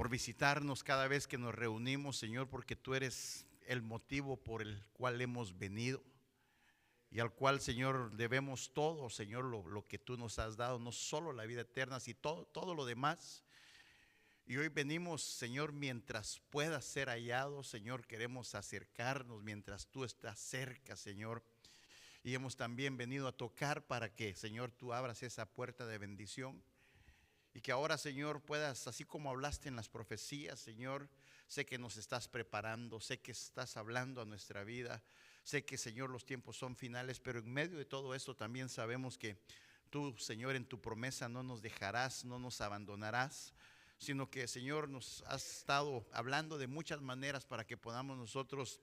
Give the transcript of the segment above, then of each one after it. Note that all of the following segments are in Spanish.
por visitarnos cada vez que nos reunimos, Señor, porque tú eres el motivo por el cual hemos venido y al cual, Señor, debemos todo, Señor, lo que tú nos has dado, no solo la vida eterna, sino todo lo demás. Y hoy venimos, Señor, mientras pueda ser hallado, Señor, queremos acercarnos mientras tú estás cerca, Señor. Y hemos también venido a tocar para que, Señor, tú abras esa puerta de bendición. Y que ahora, Señor, puedas, así como hablaste en las profecías, Señor, sé que nos estás preparando, sé que estás hablando a nuestra vida, sé que, Señor, los tiempos son finales, pero en medio de todo esto también sabemos que tú, Señor, en tu promesa no nos dejarás, no nos abandonarás, sino que, Señor, nos has estado hablando de muchas maneras para que podamos nosotros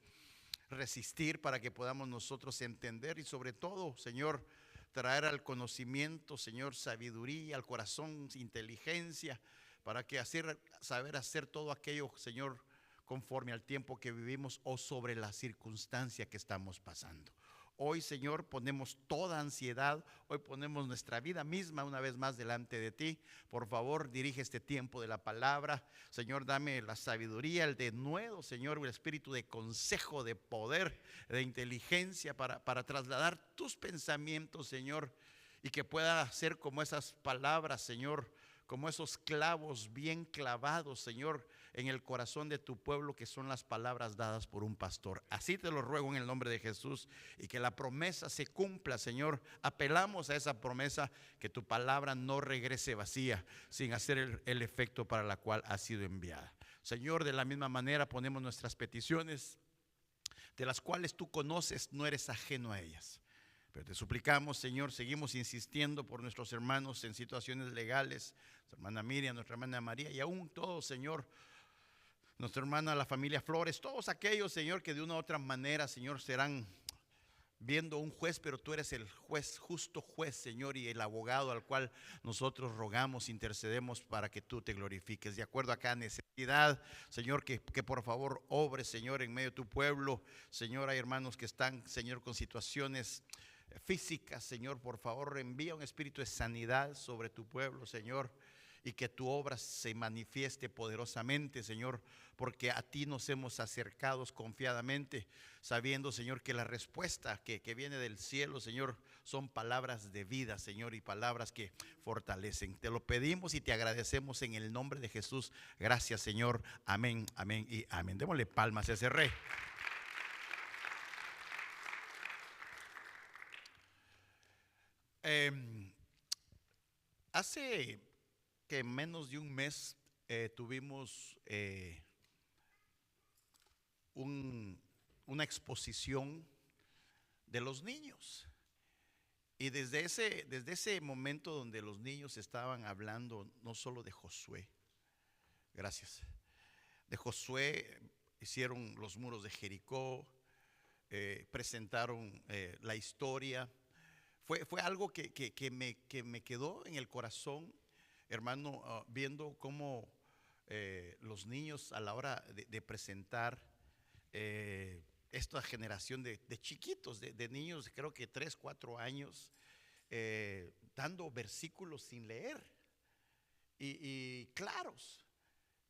resistir, para que podamos nosotros entender y sobre todo, Señor, traer al conocimiento, Señor, sabiduría, al corazón, inteligencia, para que saber hacer todo aquello, Señor, conforme al tiempo que vivimos o sobre la circunstancia que estamos pasando. Hoy, Señor, ponemos toda ansiedad, hoy ponemos nuestra vida misma una vez más delante de ti. Por favor, dirige este tiempo de la palabra. Señor, dame la sabiduría, el denuedo, Señor, el espíritu de consejo, de poder, de inteligencia para trasladar tus pensamientos, Señor, y que pueda ser como esas palabras, Señor, como esos clavos bien clavados, Señor, en el corazón de tu pueblo, que son las palabras dadas por un pastor. Así te lo ruego en el nombre de Jesús, y que la promesa se cumpla, Señor. Apelamos a esa promesa, que tu palabra no regrese vacía, sin hacer el efecto para la cual ha sido enviada. Señor, de la misma manera ponemos nuestras peticiones, de las cuales tú conoces, no eres ajeno a ellas. Pero te suplicamos, Señor, seguimos insistiendo por nuestros hermanos en situaciones legales, nuestra hermana Miriam, nuestra hermana María, y aún todos, Señor, nuestra hermana, la familia Flores, todos aquellos, Señor, que de una u otra manera, Señor, serán viendo un juez, pero tú eres el juez, justo juez, Señor, y el abogado al cual nosotros rogamos, intercedemos para que tú te glorifiques. De acuerdo a cada necesidad, Señor, que por favor obres, Señor, en medio de tu pueblo. Señor, hay hermanos que están, Señor, con situaciones físicas, Señor, por favor envía un espíritu de sanidad sobre tu pueblo, Señor, y que tu obra se manifieste poderosamente, Señor, porque a ti nos hemos acercado confiadamente, sabiendo, Señor, que la respuesta que viene del cielo, Señor, son palabras de vida, Señor, y palabras que fortalecen. Te lo pedimos y te agradecemos en el nombre de Jesús. Gracias, Señor. Amén, amén y amén. Démosle palmas a ese rey. Hace que menos de un mes tuvimos una exposición de los niños. Y desde ese momento donde los niños estaban hablando no solo de Josué, gracias, de Josué, hicieron los muros de Jericó, presentaron la historia. Fue algo que me quedó en el corazón, hermano, viendo cómo los niños a la hora de presentar esta generación de chiquitos, de niños, creo que 3, 4 años, dando versículos sin leer y claros.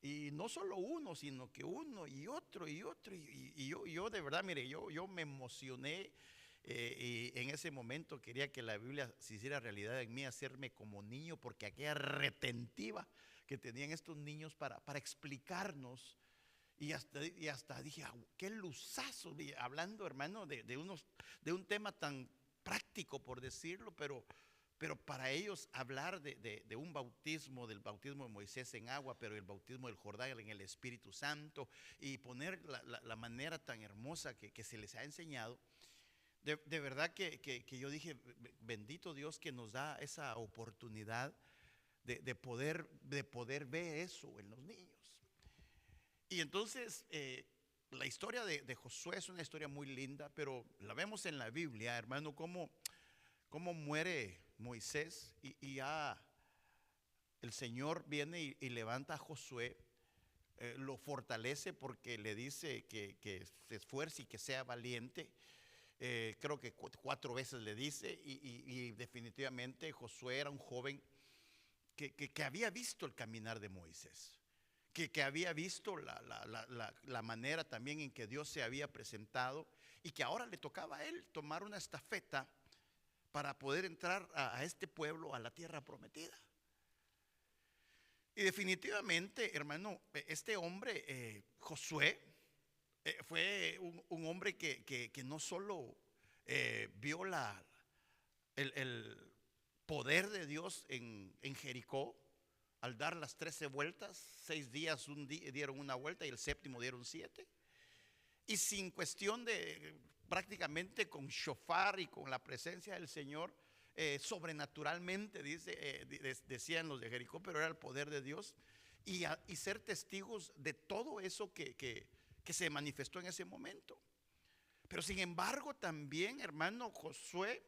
Y no solo uno, sino que uno y otro y otro. Y yo de verdad, mire, yo me emocioné. Y en ese momento quería que la Biblia se hiciera realidad en mí, hacerme como niño, porque aquella retentiva que tenían estos niños para explicarnos. Y hasta dije, qué luzazo, hablando, hermano, de un tema tan práctico, por decirlo, pero para ellos hablar de un bautismo, del bautismo de Moisés en agua, pero el bautismo del Jordán en el Espíritu Santo, y poner la manera tan hermosa que se les ha enseñado. De verdad que yo dije, bendito Dios que nos da esa oportunidad de poder ver eso en los niños. Y entonces la historia de Josué es una historia muy linda, pero la vemos en la Biblia, hermano, cómo muere Moisés y ya el Señor viene y levanta a Josué, lo fortalece porque le dice que se esfuerce y que sea valiente. Creo que 4 veces le dice, y definitivamente Josué era un joven que había visto el caminar de Moisés, que había visto la manera también en que Dios se había presentado y que ahora le tocaba a él tomar una estafeta para poder entrar a este pueblo, a la tierra prometida. Y definitivamente, hermano, este hombre, Josué, fue un hombre que no solo vio el poder de Dios en Jericó, al dar las 13 vueltas, 6 días dieron una vuelta y el séptimo dieron 7. Y sin cuestión de, prácticamente con shofar y con la presencia del Señor, sobrenaturalmente, decían los de Jericó, pero era el poder de Dios. Y ser testigos de todo eso que se manifestó en ese momento. Pero sin embargo también, hermano, Josué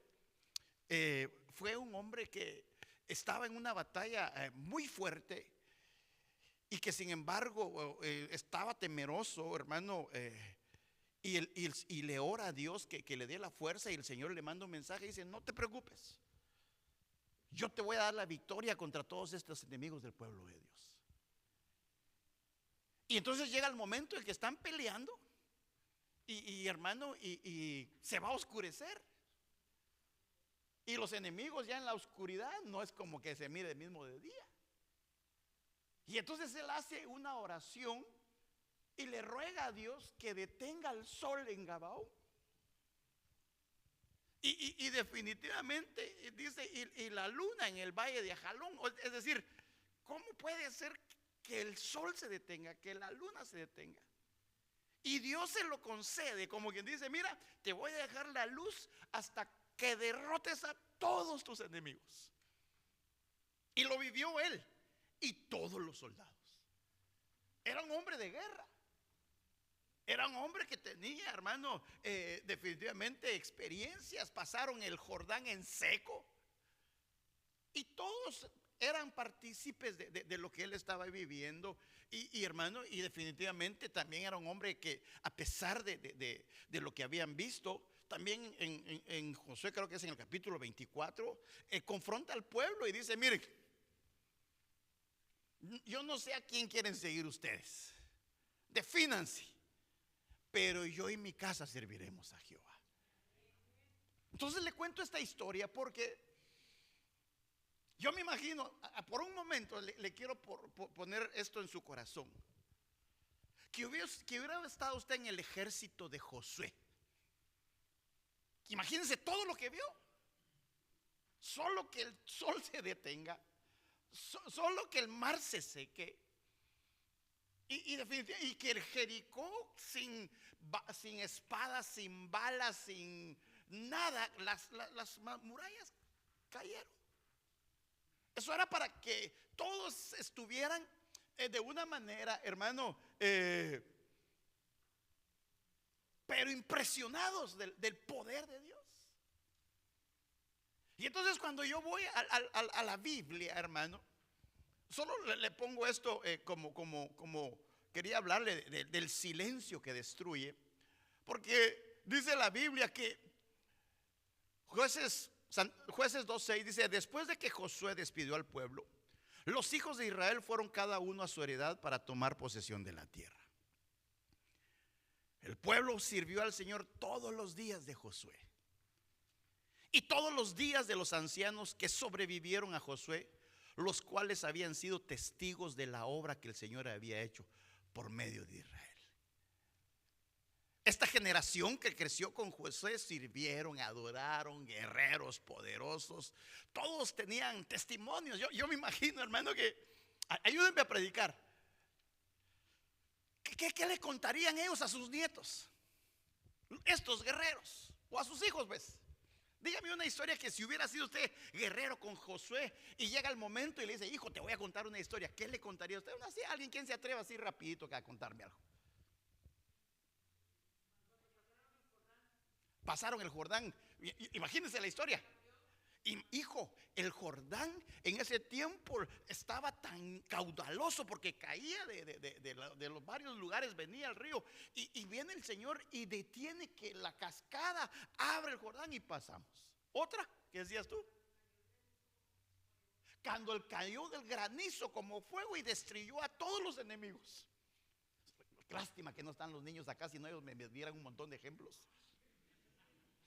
fue un hombre que estaba en una batalla muy fuerte y que sin embargo estaba temeroso, hermano, y le ora a Dios que le dé la fuerza, y el Señor le manda un mensaje y dice: no te preocupes, yo te voy a dar la victoria contra todos estos enemigos del pueblo de Dios. Y entonces llega el momento en que están peleando y hermano, y se va a oscurecer. Y los enemigos ya en la oscuridad no es como que se mire el mismo de día. Y entonces él hace una oración y le ruega a Dios que detenga el sol en Gabaón. Y definitivamente dice, y la luna en el valle de Ajalón. Es decir, ¿cómo puede ser que el sol se detenga, que la luna se detenga? Y Dios se lo concede, como quien dice: mira, te voy a dejar la luz hasta que derrotes a todos tus enemigos. Y lo vivió él y todos los soldados. Era un hombre de guerra. Era un hombre que tenía, hermano, definitivamente experiencias. Pasaron el Jordán en seco. Y todos eran partícipes de lo que él estaba viviendo. Y hermano, y definitivamente también era un hombre que, a pesar de lo que habían visto, también en Josué, creo que es en el capítulo 24, confronta al pueblo y dice: miren, yo no sé a quién quieren seguir ustedes, defínanse, pero yo y mi casa serviremos a Jehová. Entonces le cuento esta historia porque yo me imagino, por un momento le quiero poner esto en su corazón, que hubiera estado usted en el ejército de Josué. Imagínense todo lo que vio. Solo que el sol se detenga, solo que el mar se seque, y que el Jericó sin espadas, sin balas, sin nada, las murallas cayeron. Eso era para que todos estuvieran de una manera, hermano, pero impresionados del poder de Dios. Y entonces cuando yo voy a la Biblia, hermano, solo le pongo esto como quería hablarle del silencio que destruye. Porque dice la Biblia que Jueces 2:6 dice: después de que Josué despidió al pueblo, los hijos de Israel fueron cada uno a su heredad para tomar posesión de la tierra. El pueblo sirvió al Señor todos los días de Josué y todos los días de los ancianos que sobrevivieron a Josué, los cuales habían sido testigos de la obra que el Señor había hecho por medio de Israel. Esta generación que creció con Josué sirvieron, adoraron, guerreros poderosos. Todos tenían testimonios. Yo me imagino, hermano, que ayúdenme a predicar. ¿Qué le contarían ellos a sus nietos? Estos guerreros, o a sus hijos, ¿ves? Dígame una historia que si hubiera sido usted guerrero con Josué y llega el momento y le dice: hijo, te voy a contar una historia, ¿qué le contaría a usted? Así, alguien quien se atreva así rapidito a contarme algo. Pasaron el Jordán. Imagínense la historia. Hijo, el Jordán en ese tiempo estaba tan caudaloso porque caía de los varios lugares, venía el río, y viene el Señor y detiene que la cascada abre el Jordán y pasamos. Otra, ¿qué decías tú? Cuando cayó del granizo como fuego y destruyó a todos los enemigos. Lástima que no están los niños acá, si no ellos me dieran un montón de ejemplos.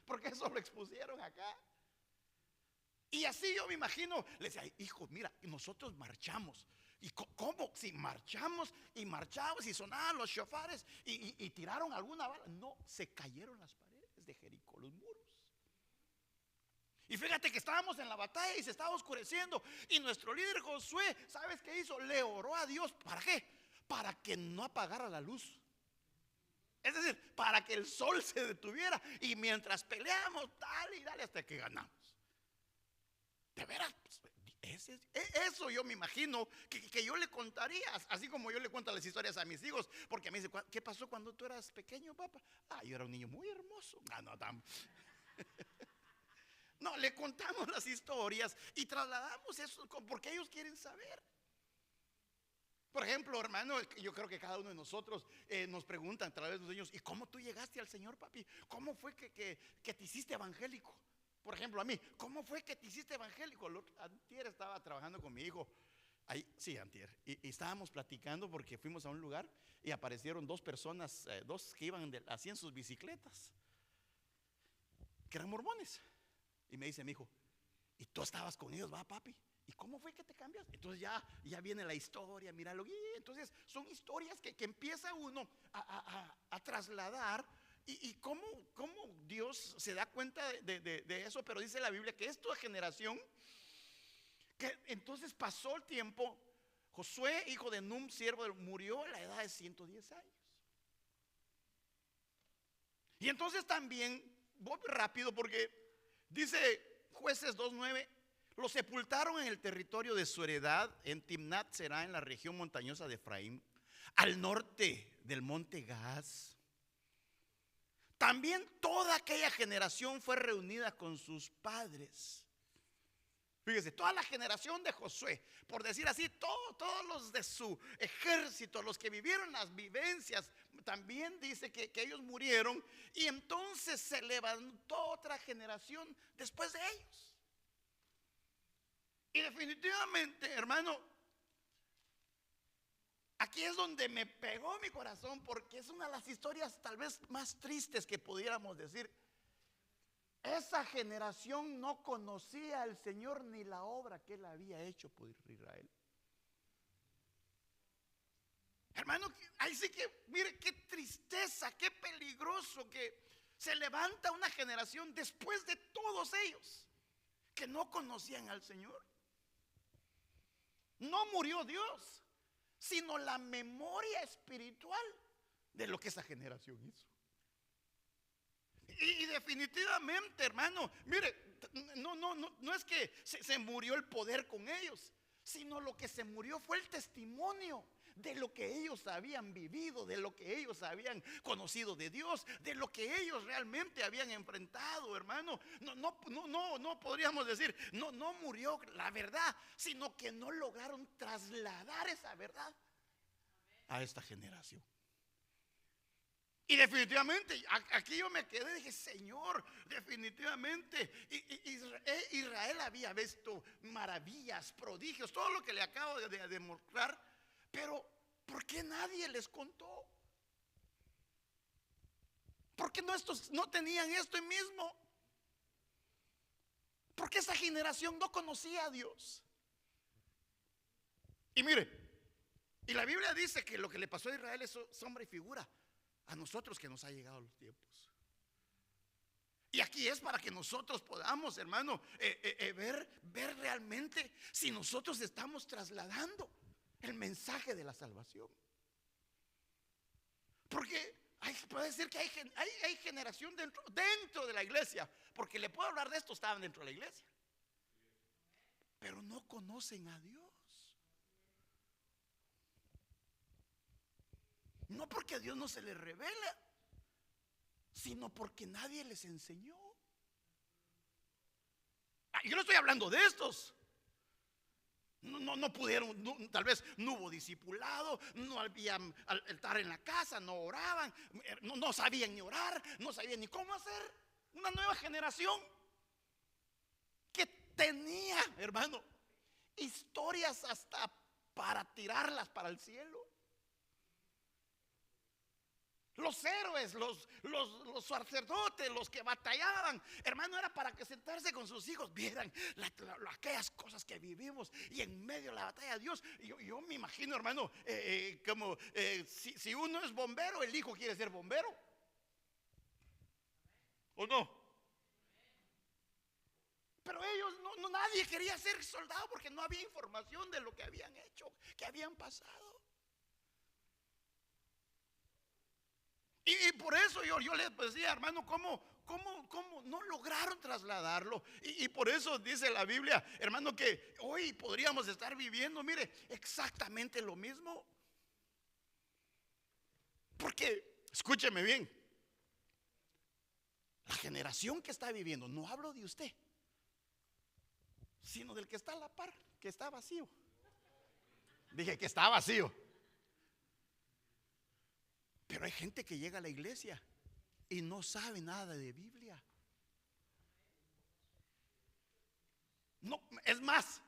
Porque eso lo expusieron acá. Y así yo me imagino, le decía, hijo, mira, nosotros marchamos. ¿Y cómo? Si marchamos y marchamos y sonaban los shofares y tiraron alguna bala. No, se cayeron las paredes de Jericó, los muros. Y fíjate que estábamos en la batalla y se estaba oscureciendo. Y nuestro líder Josué, ¿sabes qué hizo? Le oró a Dios. ¿Para qué? Para que no apagara la luz. Es decir, para que el sol se detuviera. Y mientras peleamos, dale y dale hasta que ganamos. De veras, eso yo me imagino que yo le contaría, así como yo le cuento las historias a mis hijos. Porque me dice, ¿qué pasó cuando tú eras pequeño, papá? Yo era un niño muy hermoso. No, le contamos las historias y trasladamos eso porque ellos quieren saber. Por ejemplo, hermano, yo creo que cada uno de nosotros nos preguntan a través de los niños, ¿y cómo tú llegaste al Señor, papi? ¿Cómo fue que te hiciste evangélico? Por ejemplo, a mí, ¿cómo fue que te hiciste evangélico? Antier estaba trabajando con mi hijo. Ahí, sí, antier. Y estábamos platicando porque fuimos a un lugar y aparecieron dos personas, dos que iban así en sus bicicletas, que eran mormones. Y me dice mi hijo, ¿y tú estabas con ellos, va, papi? ¿Y cómo fue que te cambias? Entonces ya viene la historia, míralo. Y entonces son historias que empieza uno a trasladar. Y cómo Dios se da cuenta de eso. Pero dice la Biblia que esta generación, que entonces pasó el tiempo. Josué, hijo de Num, siervo de, murió a la edad de 110 años. Y entonces también, voy rápido porque dice Jueces 2:9, lo sepultaron en el territorio de su heredad, en Timnat Será, en la región montañosa de Efraín, al norte del monte Gaz. También toda aquella generación fue reunida con sus padres. Fíjese, toda la generación de Josué, por decir así, todos los de su ejército, los que vivieron las vivencias, también dice que ellos murieron. Y entonces se levantó otra generación después de ellos. Y definitivamente, hermano, aquí es donde me pegó mi corazón, porque es una de las historias tal vez más tristes que pudiéramos decir. Esa generación no conocía al Señor ni la obra que Él había hecho por Israel. Hermano, ahí sí que, mire qué tristeza, qué peligroso que se levanta una generación después de todos ellos que no conocían al Señor. No murió Dios, sino la memoria espiritual de lo que esa generación hizo. Y definitivamente, hermano, mire, no es que se murió el poder con ellos, sino lo que se murió fue el testimonio de lo que ellos habían vivido, de lo que ellos habían conocido de Dios, de lo que ellos realmente habían enfrentado, hermano. No podríamos decir, no murió la verdad, sino que no lograron trasladar esa verdad a esta generación. Y definitivamente, aquí yo me quedé y dije, Señor, definitivamente Israel había visto maravillas, prodigios, todo lo que le acabo de demostrar. Pero ¿por qué nadie les contó? ¿Por qué estos no tenían esto mismo? Porque esa generación no conocía a Dios. Y mire, y la Biblia dice que lo que le pasó a Israel es sombra y figura a nosotros que nos ha llegado los tiempos. Y aquí es para que nosotros podamos, hermano, ver realmente si nosotros estamos trasladando el mensaje de la salvación. Porque puede decir que hay generación dentro de la iglesia, porque le puedo hablar de esto, estaban dentro de la iglesia, pero no conocen a Dios. No porque Dios no se les revela, sino porque nadie les enseñó. Yo no estoy hablando de estos. No pudieron, tal vez no hubo discipulado, no había altar en la casa, no oraban, no sabían ni orar, no sabían ni cómo hacer. Una nueva generación que tenía, hermano, historias hasta para tirarlas para el cielo. Los héroes, los sacerdotes, los que batallaban, hermano, era para que sentarse con sus hijos vieran aquellas cosas que vivimos y en medio de la batalla de Dios. Yo me imagino, hermano, como si uno es bombero, el hijo quiere ser bombero, ¿o no? Pero ellos, nadie quería ser soldado porque no había información de lo que habían hecho, que habían pasado. Y por eso yo les decía, hermano, ¿cómo no lograron trasladarlo? Y por eso dice la Biblia, hermano, que hoy podríamos estar viviendo, mire, exactamente lo mismo. Porque, escúcheme bien, la generación que está viviendo, no hablo de usted, sino del que está a la par, que está vacío. Dije que está vacío. Pero hay gente que llega a la iglesia y no sabe nada de Biblia. No, es más,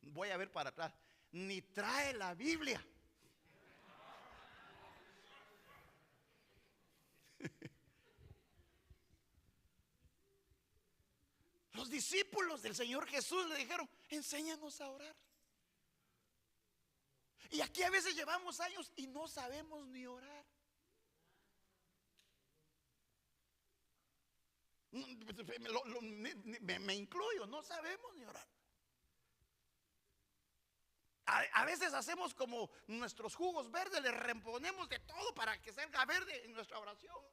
voy a ver para atrás, ni trae la Biblia. Los discípulos del Señor Jesús le dijeron, enséñanos a orar. Y aquí a veces llevamos años y no sabemos ni orar. Me incluyo, no sabemos ni orar. A veces hacemos como nuestros jugos verdes, le reponemos de todo para que salga verde en nuestra oración.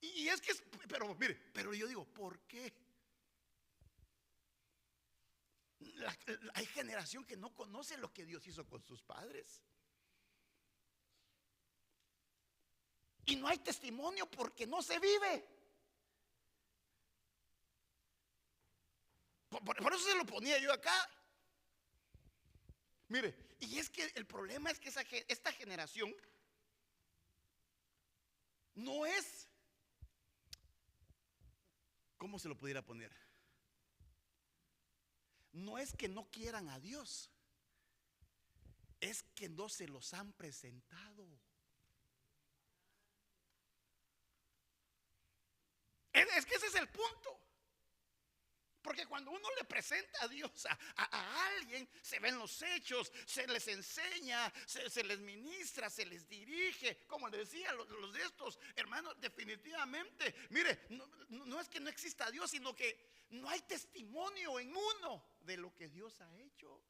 Y es que, pero mire, pero yo digo, ¿por qué? Hay generación que no conoce lo que Dios hizo con sus padres. Y no hay testimonio porque no se vive. Por eso se lo ponía yo acá. Mire, y es que el problema es que esta generación no es, ¿cómo se lo pudiera poner? No es que no quieran a Dios, es que no se los han presentado. Es que ese es el punto. Porque cuando uno le presenta a Dios a alguien, se ven los hechos, se les enseña, se les ministra, se les dirige. Como les decía, los de estos hermanos, definitivamente, mire, no es que no exista Dios, sino que no hay testimonio en uno de lo que Dios ha hecho.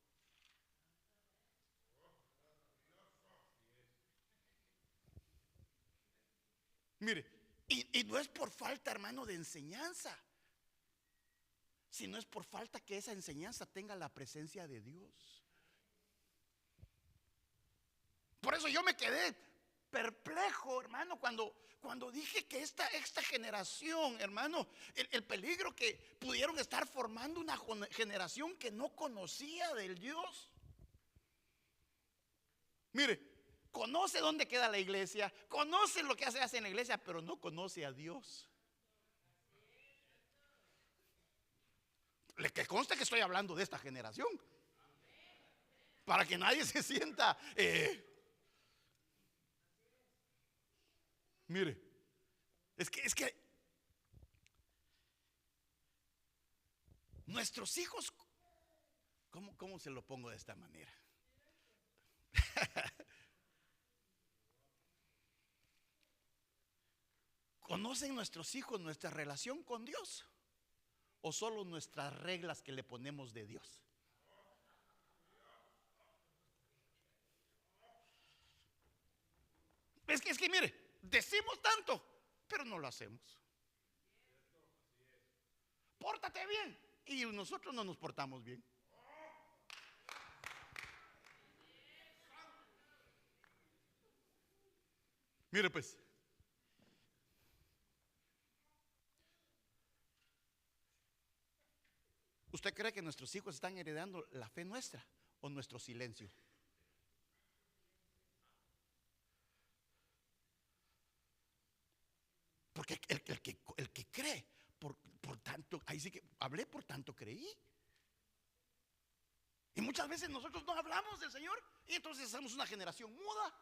Mire, y no es por falta, hermano, de enseñanza, sino es por falta que esa enseñanza tenga la presencia de Dios. Por eso yo me quedé perplejo, hermano, cuando dije que esta generación, hermano, el peligro que pudieron estar formando una generación que no conocía del Dios. Mire, conoce dónde queda la iglesia, conoce lo que se hace en la iglesia, pero no conoce a Dios. Que conste que estoy hablando de esta generación, para que nadie se sienta mire, es que nuestros hijos, ¿cómo se lo pongo de esta manera? ¿Conocen nuestros hijos nuestra relación con Dios? ¿O solo nuestras reglas que le ponemos de Dios? Es que mire, decimos tanto, pero no lo hacemos. Pórtate bien, y nosotros no nos portamos bien. Mire pues, ¿usted cree que nuestros hijos están heredando la fe nuestra o nuestro silencio? Porque el que cree por tanto, ahí sí que hablé, por tanto creí. Y muchas veces nosotros no hablamos del Señor y entonces somos una generación muda.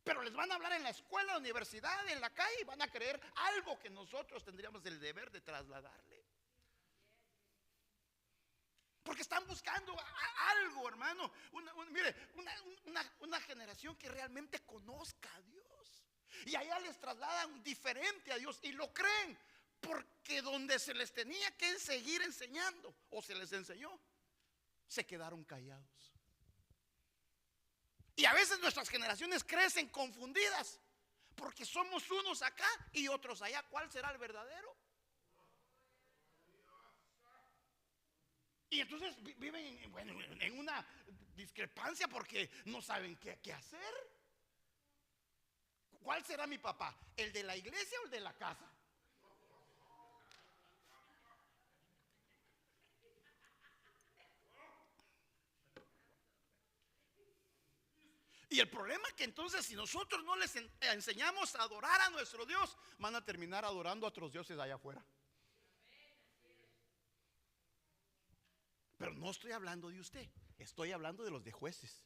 Pero les van a hablar en la escuela, en la universidad, en la calle, y van a creer algo que nosotros tendríamos el deber de trasladarle. Porque están buscando algo, hermano. Mire, una generación que realmente conozca a Dios. Y allá les trasladan diferente a Dios y lo creen. Porque donde se les tenía que seguir enseñando, o se les enseñó, se quedaron callados. Y a veces nuestras generaciones crecen confundidas, porque somos unos acá y otros allá. ¿Cuál será el verdadero? Y entonces viven en una discrepancia porque no saben qué hacer. ¿Cuál será mi papá? ¿El de la iglesia o el de la casa? Y el problema es que entonces si nosotros no les enseñamos a adorar a nuestro Dios, van a terminar adorando a otros dioses allá afuera. Pero no estoy hablando de usted, estoy hablando de los de Jueces.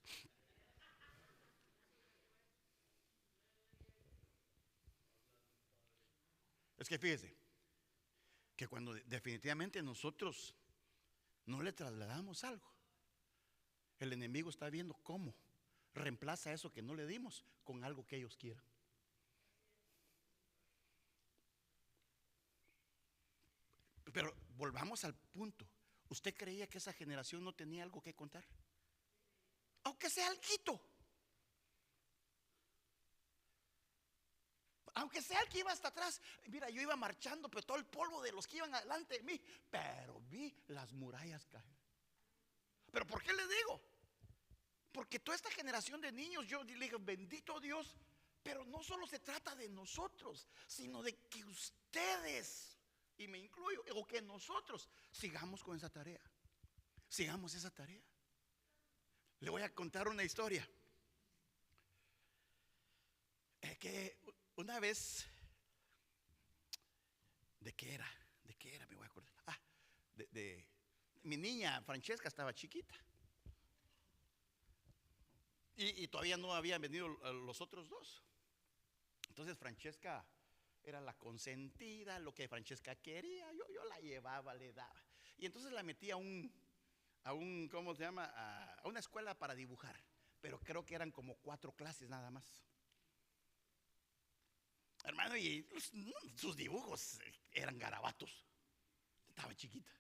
Es que fíjese que cuando definitivamente nosotros no le trasladamos algo, el enemigo está viendo cómo reemplaza eso que no le dimos con algo que ellos quieran. Pero volvamos al punto. ¿Usted creía que esa generación no tenía algo que contar? Aunque sea algo. Aunque sea el que iba hasta atrás. Mira, yo iba marchando, pero todo el polvo de los que iban adelante de mí. Pero vi las murallas caer. ¿Pero por qué les digo? Porque toda esta generación de niños, yo le digo, bendito Dios. Pero no solo se trata de nosotros, sino de que ustedes, y me incluyo, o que nosotros sigamos con esa tarea. Sigamos esa tarea. Le voy a contar una historia. Que una vez, ¿de qué era? ¿De qué era? Me voy a acordar. De mi niña Francesca estaba chiquita. Y todavía no habían venido los otros dos. Entonces Francesca era la consentida, lo que Francesca quería, yo la llevaba, le daba. Y entonces la metí a un ¿cómo se llama? A una escuela para dibujar. Pero creo que eran como 4 clases nada más. Hermano, y sus dibujos eran garabatos. Estaba chiquita.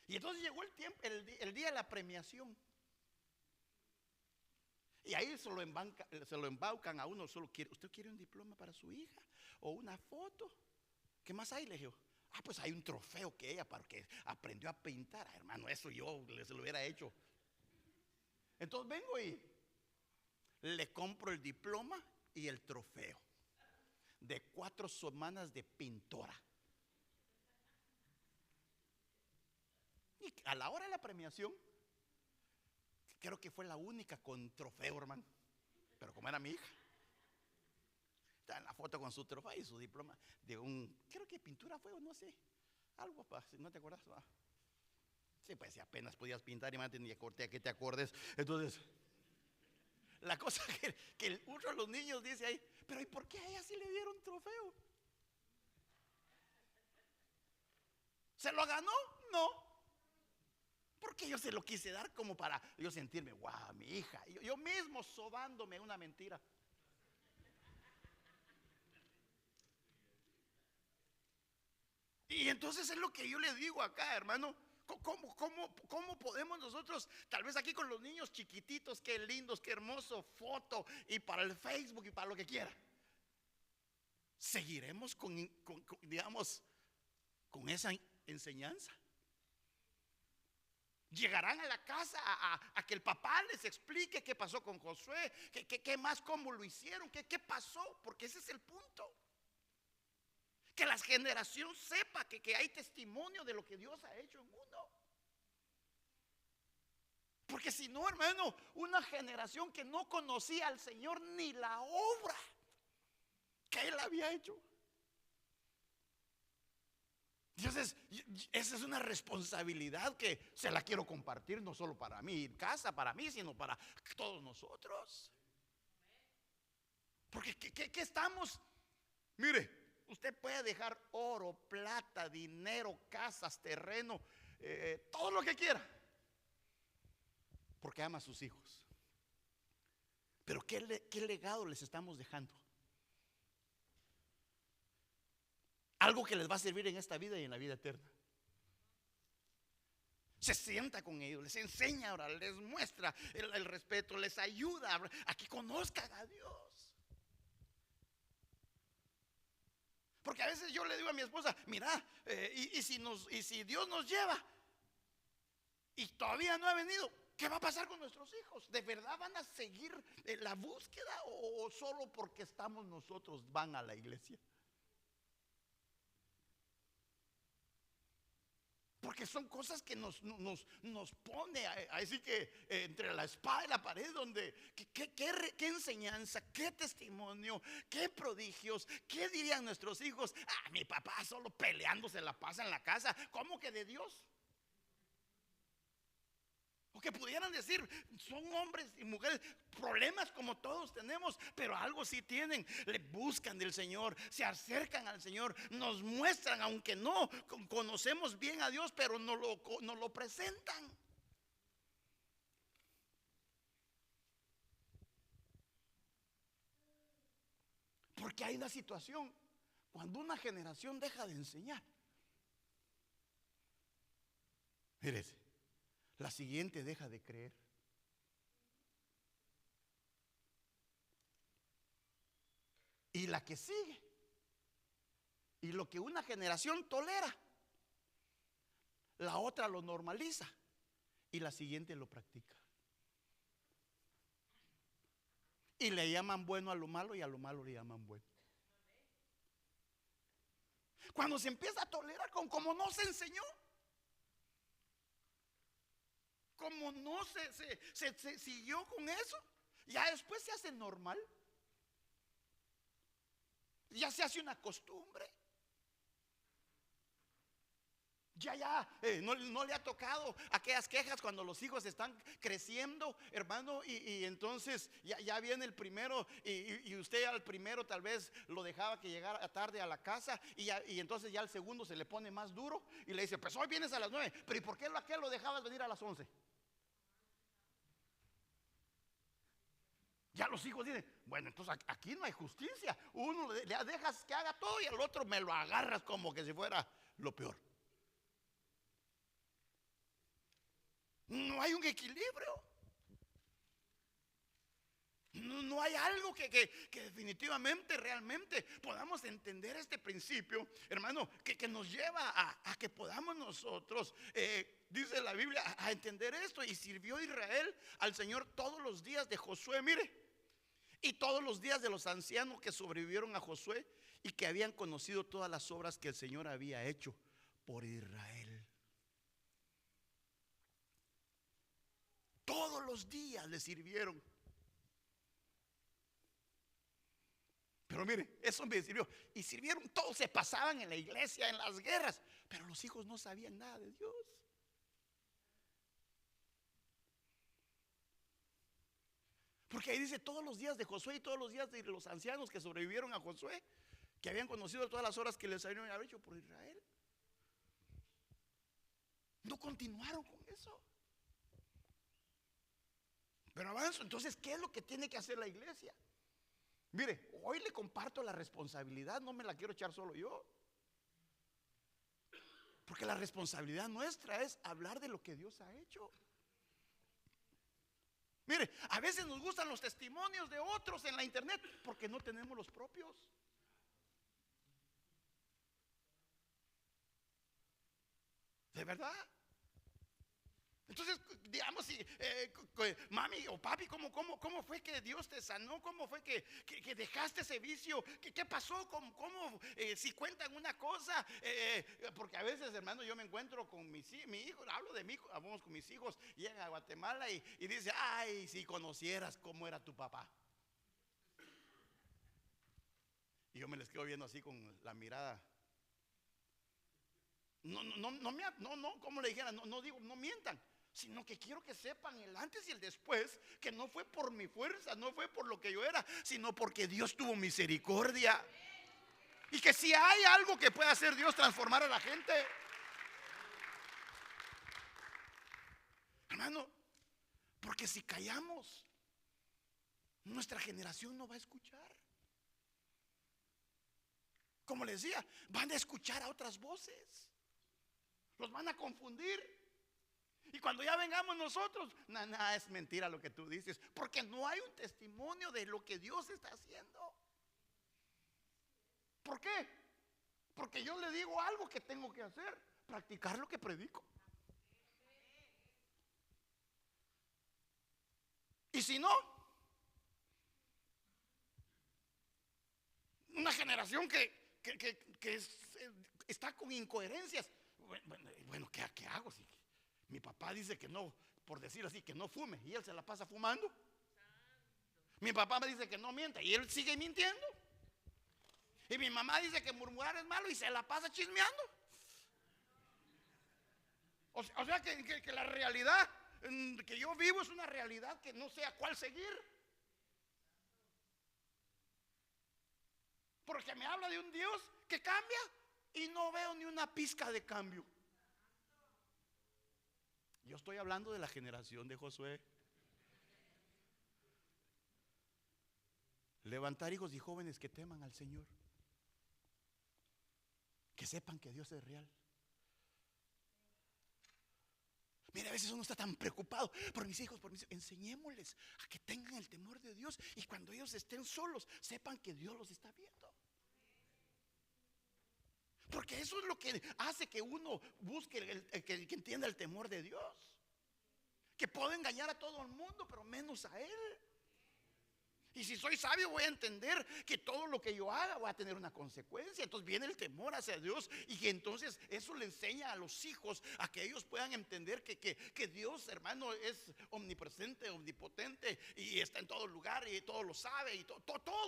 Y entonces llegó el tiempo, el día de la premiación. Y ahí se lo embaucan a uno. Solo quiere, ¿usted quiere un diploma para su hija? ¿O una foto? ¿Qué más hay? Le dije, pues hay un trofeo que ella, porque aprendió a pintar. Hermano, eso yo se lo hubiera hecho. Entonces vengo y le compro el diploma y el trofeo de 4 semanas de pintora. Y a la hora de la premiación, creo que fue la única con trofeo, hermano. Pero como era mi hija, está en la foto con su trofeo y su diploma de creo que pintura fue o no sé, algo, si no te acuerdas. Sí, pues si apenas podías pintar y más tenía corte a que te acordes. Entonces, la cosa que uno de los niños dice ahí, pero ¿y por qué a ella sí le dieron trofeo? ¿Se lo ganó? No. Porque yo se lo quise dar como para yo sentirme, wow, mi hija. Yo mismo sobándome una mentira. Y entonces es lo que yo le digo acá, hermano. ¿Cómo podemos nosotros, tal vez aquí con los niños chiquititos, qué lindos, qué hermoso, foto, y para el Facebook y para lo que quiera? ¿Seguiremos digamos, con esa enseñanza? Llegarán a la casa a que el papá les explique qué pasó con Josué, qué más, cómo lo hicieron, qué pasó, porque ese es el punto. Que la generación sepa que hay testimonio de lo que Dios ha hecho en uno. Porque si no, hermano, una generación que no conocía al Señor ni la obra que Él había hecho, Entonces, esa es una responsabilidad que se la quiero compartir, no solo para mi casa, para mí, sino para todos nosotros. Porque ¿qué estamos? Mire, usted puede dejar oro, plata, dinero, casas, terreno, todo lo que quiera, porque ama a sus hijos. Pero ¿qué legado les estamos dejando? Algo que les va a servir en esta vida y en la vida eterna. Se sienta con ellos, les enseña ahora, les muestra el respeto, les ayuda a que conozcan a Dios. Porque a veces yo le digo a mi esposa, mira, y si Dios nos lleva y todavía no ha venido, ¿qué va a pasar con nuestros hijos? ¿De verdad van a seguir la búsqueda o solo porque estamos nosotros van a la iglesia? Porque son cosas que nos pone así que entre la espada y la pared, donde qué enseñanza, qué testimonio, qué prodigios, qué dirían nuestros hijos. Ah, mi papá solo peleándose la pasa en la casa. ¿Cómo que de Dios? O que pudieran decir, son hombres y mujeres, problemas como todos tenemos, pero algo sí tienen. Le buscan del Señor, se acercan al Señor, nos muestran, aunque no conocemos bien a Dios, pero nos lo presentan. Porque hay una situación, cuando una generación deja de enseñar, mírese, la siguiente deja de creer. Y la que sigue. Y lo que una generación tolera, la otra lo normaliza. Y la siguiente lo practica. Y le llaman bueno a lo malo y a lo malo le llaman bueno. Cuando se empieza a tolerar como no se enseñó, como no se siguió con eso, ya después se hace normal. Ya se hace una costumbre. Ya no le ha tocado aquellas quejas cuando los hijos están creciendo, hermano, y entonces ya viene el primero y usted al primero tal vez lo dejaba que llegara tarde a la casa y entonces ya al segundo se le pone más duro y le dice, pues hoy vienes a las 9, pero ¿y por qué aquel lo dejabas venir a las 11? Ya los hijos dicen, bueno, entonces aquí no hay justicia. Uno le dejas que haga todo y al otro me lo agarras como que si fuera lo peor. No hay un equilibrio. No hay algo que definitivamente, realmente podamos entender este principio, hermano, que nos lleva a que podamos nosotros, dice la Biblia, a entender esto. Y sirvió Israel al Señor todos los días de Josué, mire, y todos los días de los ancianos que sobrevivieron a Josué y que habían conocido todas las obras que el Señor había hecho por Israel. Todos los días le sirvieron. Pero mire, eso me sirvió. Y sirvieron, todos se pasaban en la iglesia, en las guerras, pero los hijos no sabían nada de Dios. Porque ahí dice todos los días de Josué y todos los días de los ancianos que sobrevivieron a Josué, que habían conocido todas las horas que les habían hecho por Israel. No continuaron con eso. Pero avanzo, entonces, ¿qué es lo que tiene que hacer la iglesia? Mire, hoy le comparto la responsabilidad, no me la quiero echar solo yo. Porque la responsabilidad nuestra es hablar de lo que Dios ha hecho. Mire, a veces nos gustan los testimonios de otros en la internet porque no tenemos los propios. ¿De verdad? Entonces, digamos, si mami o papi, ¿cómo fue que Dios te sanó? ¿Cómo fue que dejaste ese vicio? ¿Qué pasó? Si cuentan una cosa? Porque a veces, hermano, yo me encuentro con mi hijo, hablo de mi hijo, hablamos con mis hijos, llegan a Guatemala y dice, ay, si conocieras cómo era tu papá. Y yo me les quedo viendo así con la mirada. como le dijera, no digo, no mientan, sino que quiero que sepan el antes y el después, que no fue por mi fuerza, no fue por lo que yo era, sino porque Dios tuvo misericordia. Y que si hay algo que pueda hacer Dios, transformar a la gente, hermano, porque si callamos, nuestra generación no va a escuchar. Como les decía, van a escuchar a otras voces, los van a confundir. Y cuando ya vengamos nosotros, nada, es mentira lo que tú dices, porque no hay un testimonio de lo que Dios está haciendo. ¿Por qué? Porque yo le digo algo que tengo que hacer, practicar lo que predico. Y si no, una generación que está con incoherencias. Bueno, ¿qué hago? Si mi papá dice que no, por decir así, que no fume, y él se la pasa fumando. Mi papá me dice que no mienta, y él sigue mintiendo. Y mi mamá dice que murmurar es malo, y se la pasa chismeando. O sea que la realidad que yo vivo es una realidad que no sé a cuál seguir. Porque me habla de un Dios que cambia y no veo ni una pizca de cambio. Yo estoy hablando de la generación de Josué. Levantar hijos y jóvenes que teman al Señor, que sepan que Dios es real. Mira, a veces uno está tan preocupado por mis hijos, enseñémosles a que tengan el temor de Dios, y cuando ellos estén solos, sepan que Dios los está viendo. Porque eso es lo que hace que uno busque que entienda el temor de Dios. Que puedo engañar a todo el mundo, pero menos a Él. Y si soy sabio, voy a entender que todo lo que yo haga va a tener una consecuencia. Entonces viene el temor hacia Dios, y que entonces eso le enseña a los hijos a que ellos puedan entender que Dios, hermano, es omnipresente, omnipotente, y está en todo lugar, y todo lo sabe, y todo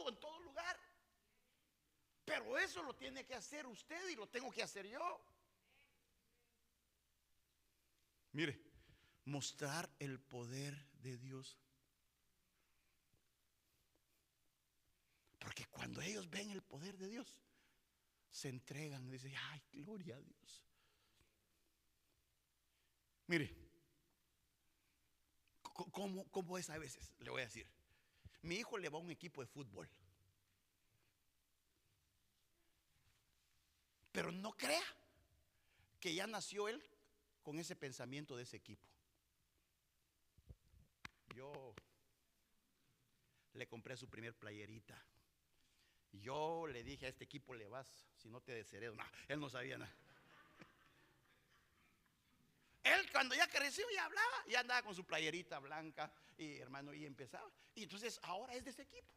en todo lugar. Pero eso lo tiene que hacer usted y lo tengo que hacer yo. Mire, mostrar el poder de Dios. Porque cuando ellos ven el poder de Dios, se entregan y dicen, ay, gloria a Dios. Mire, ¿cómo es a veces? Le voy a decir, mi hijo le va a un equipo de fútbol, pero no crea que ya nació él con ese pensamiento de ese equipo. Yo le compré su primer playerita. Yo le dije, a este equipo le vas, si no te desheredo. No, él no sabía nada. Él cuando ya creció ya hablaba, ya andaba con su playerita blanca, y hermano, y empezaba. Y entonces ahora es de ese equipo,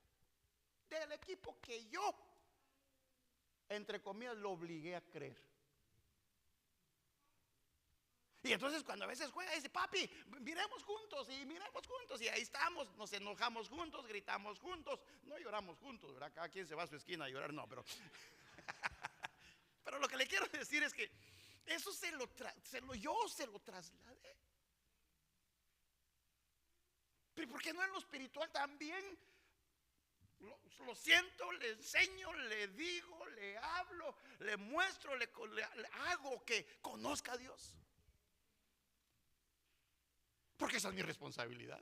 del equipo que yo, entre comillas, lo obligué a creer. Y entonces cuando a veces juega, dice, papi, miremos juntos, y ahí estamos, nos enojamos juntos, gritamos juntos, no lloramos juntos, ¿verdad? Cada quien se va a su esquina a llorar, no, pero pero lo que le quiero decir es que eso yo se lo trasladé. Pero ¿por qué no en lo espiritual también? Lo siento, le enseño, le digo, le hablo, le muestro, le hago que conozca a Dios. Porque esa es mi responsabilidad.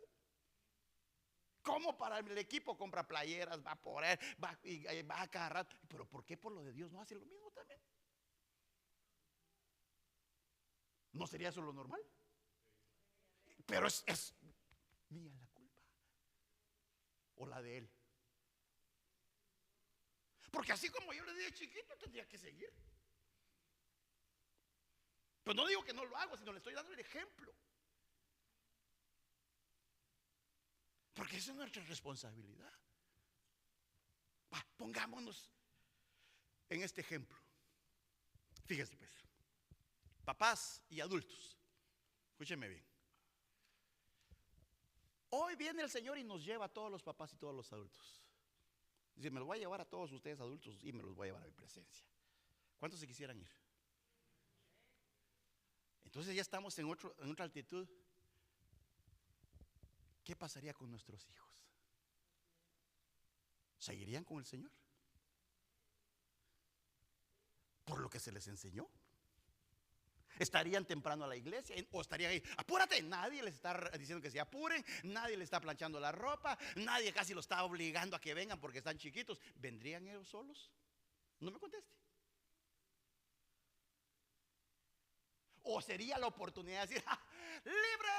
¿Cómo para el equipo compra playeras, va por él, va a cada rato? Pero ¿por qué por lo de Dios no hace lo mismo también? ¿No sería eso lo normal? Pero es mía la culpa, o la de él. Porque así como yo le dije chiquito, tendría que seguir. Pero no digo que no lo hago, sino le estoy dando el ejemplo. Porque esa es nuestra responsabilidad. Pongámonos en este ejemplo. Fíjense pues, papás y adultos, escúchenme bien. Hoy viene el Señor y nos lleva a todos los papás y todos los adultos. Dice, me los voy a llevar a todos ustedes adultos, y me los voy a llevar a mi presencia. ¿Cuántos se quisieran ir? Entonces ya estamos en otra altitud. ¿Qué pasaría con nuestros hijos? ¿Seguirían con el Señor? ¿Por lo que se les enseñó? ¿Estarían temprano a la iglesia? ¿O estarían ahí? Apúrate. Nadie les está diciendo que se apuren. Nadie les está planchando la ropa. Nadie casi los está obligando a que vengan porque están chiquitos. ¿Vendrían ellos solos? No me conteste. ¿O sería la oportunidad de decir, ¡ah, libre!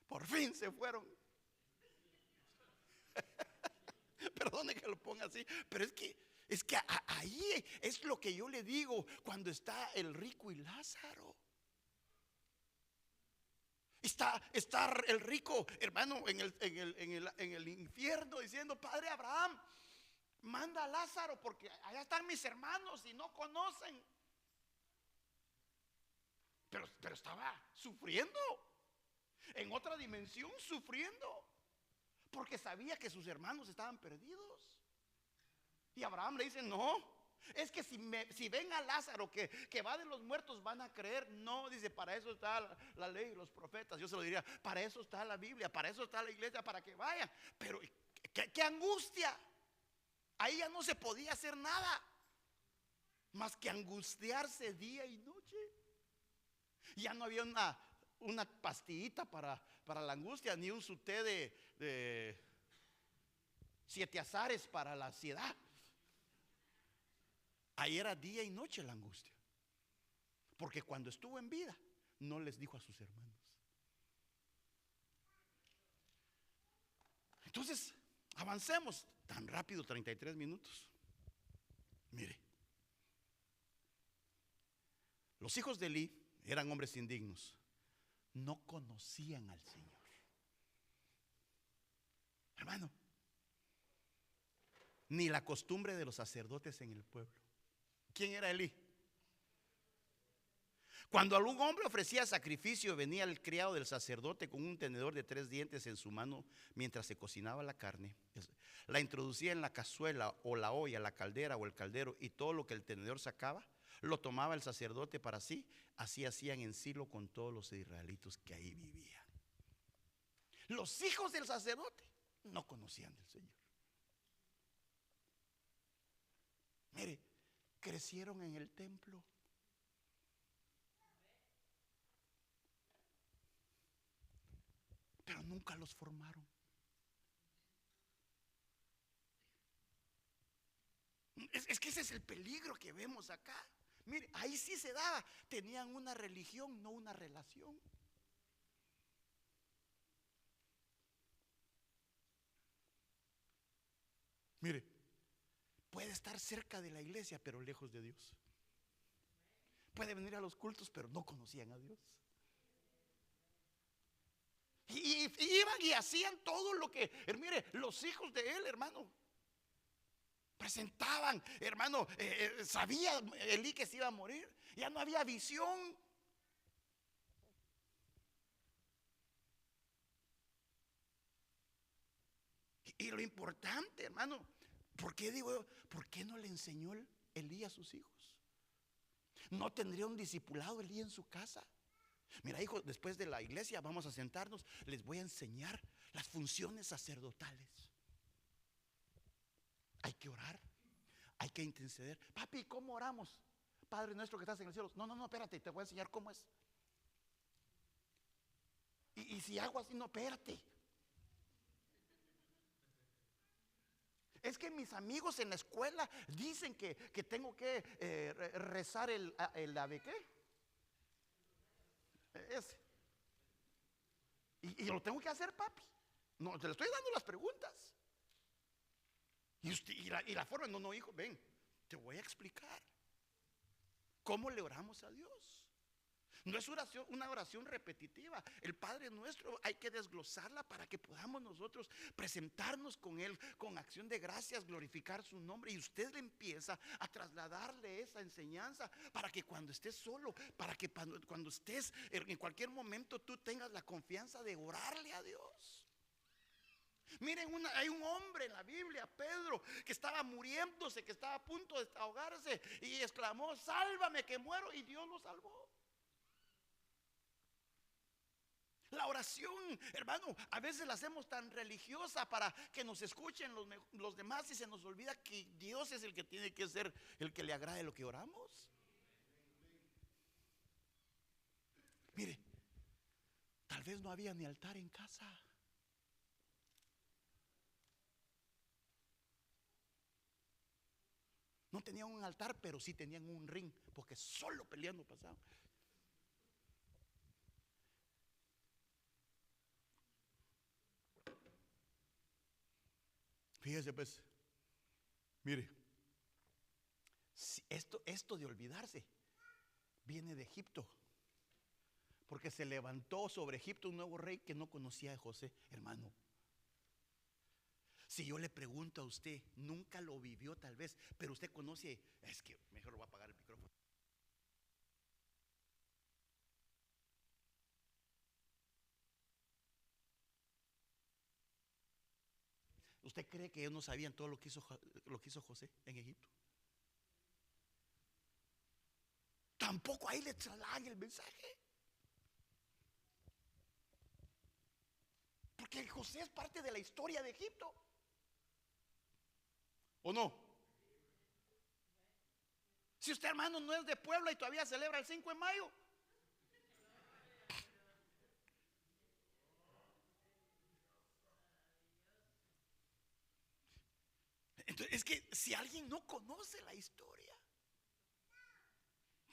Por fin se fueron. Perdone que lo ponga así, pero es que ahí es lo que yo le digo cuando está el rico y Lázaro. Está el rico, hermano, en el infierno diciendo, Padre Abraham, manda a Lázaro porque allá están mis hermanos y no conocen. Pero estaba sufriendo, en otra dimensión sufriendo, porque sabía que sus hermanos estaban perdidos. Y Abraham le dice, no, es que si ven a Lázaro que va de los muertos van a creer. No, dice, para eso está la ley y los profetas. Yo se lo diría, para eso está la Biblia, para eso está la iglesia, para que vayan. Pero qué angustia. Ahí ya no se podía hacer nada más que angustiarse día y noche. Ya no había una pastillita para la angustia, ni un suté de 7 azares para la ansiedad. Ahí era día y noche la angustia, porque cuando estuvo en vida no les dijo a sus hermanos. Entonces avancemos tan rápido, 33 minutos. Mire, los hijos de Elí eran hombres indignos, no conocían al Señor. Hermano, ni la costumbre de los sacerdotes en el pueblo. ¿Quién era Elí? Cuando algún hombre ofrecía sacrificio, venía el criado del sacerdote con un tenedor de 3 dientes en su mano mientras se cocinaba la carne. La introducía en la cazuela o la olla, la caldera o el caldero, y todo lo que el tenedor sacaba lo tomaba el sacerdote para sí. Así hacían en Silo con todos los israelitas que ahí vivían. Los hijos del sacerdote no conocían del Señor. Mire, crecieron en el templo. Pero nunca los formaron. Es que ese es el peligro que vemos acá. Mire, ahí sí se daba. Tenían una religión, no una relación. Mire, puede estar cerca de la iglesia, pero lejos de Dios. Puede venir a los cultos, pero no conocían a Dios. Y iban y hacían todo lo que, mire, los hijos de él, hermano, presentaban, hermano, sabía Elí que se iba a morir. Ya no había visión. Y lo importante, hermano, ¿por qué digo? ¿Por qué no le enseñó Elí a sus hijos? ¿No tendría un discipulado Elí en su casa? Mira, hijo, después de la iglesia vamos a sentarnos, les voy a enseñar las funciones sacerdotales. Hay que orar, hay que interceder. Papi, ¿cómo oramos? Padre nuestro que estás en el cielo. No, espérate, te voy a enseñar cómo es. Y si hago así, no, espérate. Es que mis amigos en la escuela dicen que tengo que rezar el ave, ¿qué? Ese. Y lo tengo que hacer, papi. No, te le estoy dando las preguntas. Y la forma, no, hijo, ven, te voy a explicar cómo le oramos a Dios. No es una oración repetitiva. El Padre Nuestro hay que desglosarla para que podamos nosotros presentarnos con Él con acción de gracias, glorificar su nombre. Y usted le empieza a trasladarle esa enseñanza para que cuando estés solo, para que cuando estés en cualquier momento tú tengas la confianza de orarle a Dios. Miren, hay un hombre en la Biblia, Pedro, que estaba muriéndose, que estaba a punto de ahogarse y exclamó: sálvame que muero, y Dios lo salvó. La oración, hermano, a veces la hacemos tan religiosa para que nos escuchen los demás, y se nos olvida que Dios es el que tiene que ser el que le agrade lo que oramos. Mire, tal vez no había ni altar en casa. No tenían un altar, pero sí tenían un ring, porque solo peleando pasaban. Fíjese pues, mire, si esto de olvidarse viene de Egipto, porque se levantó sobre Egipto un nuevo rey que no conocía a José, hermano. Si yo le pregunto a usted, nunca lo vivió tal vez, pero usted conoce, es que mejor lo voy a apagar el micrófono. ¿Usted cree que ellos no sabían todo lo que hizo José en Egipto? Tampoco ahí le trasladan el mensaje, porque José es parte de la historia de Egipto, ¿o no? Si usted, hermano, no es de Puebla y todavía celebra el 5 de mayo. Entonces, es que si alguien no conoce la historia,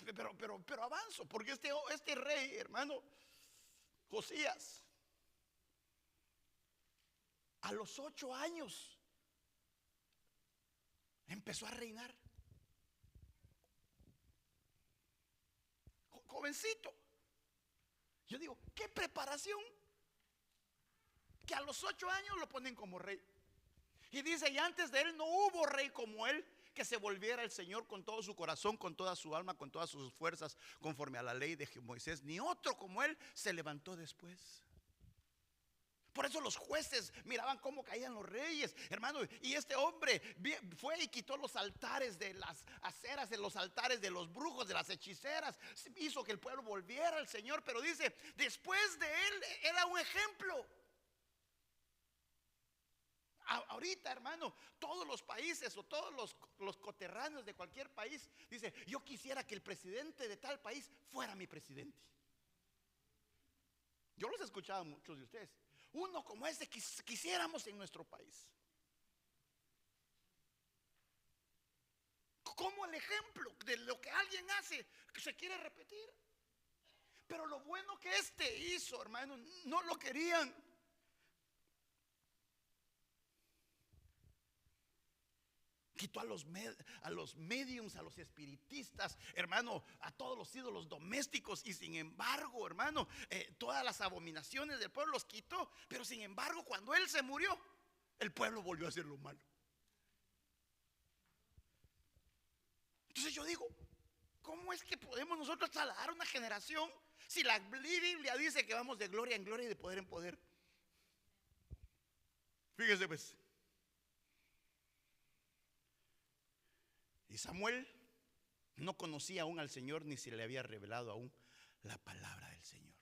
pero avanzo, porque este rey, hermano, Josías, a los 8 años empezó a reinar. Jovencito. Yo digo, qué preparación, que a los 8 años lo ponen como rey. Y dice, y antes de él no hubo rey como él, que se volviera el Señor con todo su corazón, con toda su alma, con todas sus fuerzas, conforme a la ley de Moisés. Ni otro como él se levantó después. Por eso los jueces miraban cómo caían los reyes, hermano. Y este hombre fue y quitó los altares de las aceras, de los altares de los brujos, de las hechiceras. Hizo que el pueblo volviera al Señor. Pero dice, después de él era un ejemplo. Ahorita, hermano, todos los países o todos los coterráneos de cualquier país dice, yo quisiera que el presidente de tal país fuera mi presidente. Yo los he escuchado a muchos de ustedes. Uno como ese quisiéramos en nuestro país, como el ejemplo de lo que alguien hace que se quiere repetir. Pero lo bueno que este hizo, hermano, no lo querían. Quitó a los mediums, a los espiritistas, hermano, a todos los ídolos domésticos. Y sin embargo, hermano, todas las abominaciones del pueblo los quitó. Pero sin embargo, cuando él se murió, el pueblo volvió a hacer lo malo. Entonces yo digo, ¿cómo es que podemos nosotros trasladar una generación si la Biblia dice que vamos de gloria en gloria y de poder en poder? Fíjese pues. Y Samuel no conocía aún al Señor, ni se le había revelado aún la palabra del Señor.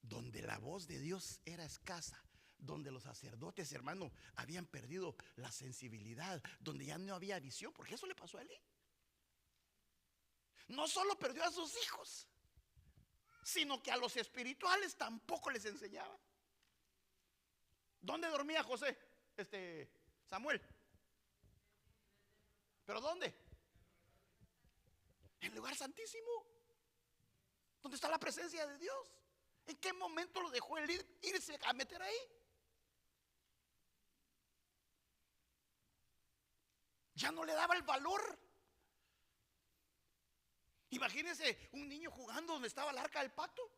Donde la voz de Dios era escasa, donde los sacerdotes, hermano, habían perdido la sensibilidad, donde ya no había visión, porque eso le pasó a Elí. No solo perdió a sus hijos, sino que a los espirituales tampoco les enseñaba. ¿Dónde dormía José? Samuel. ¿Pero dónde? En el lugar santísimo, donde está la presencia de Dios. ¿En qué momento lo dejó él irse a meter ahí? Ya no le daba el valor. Imagínense un niño jugando donde estaba el arca del pacto.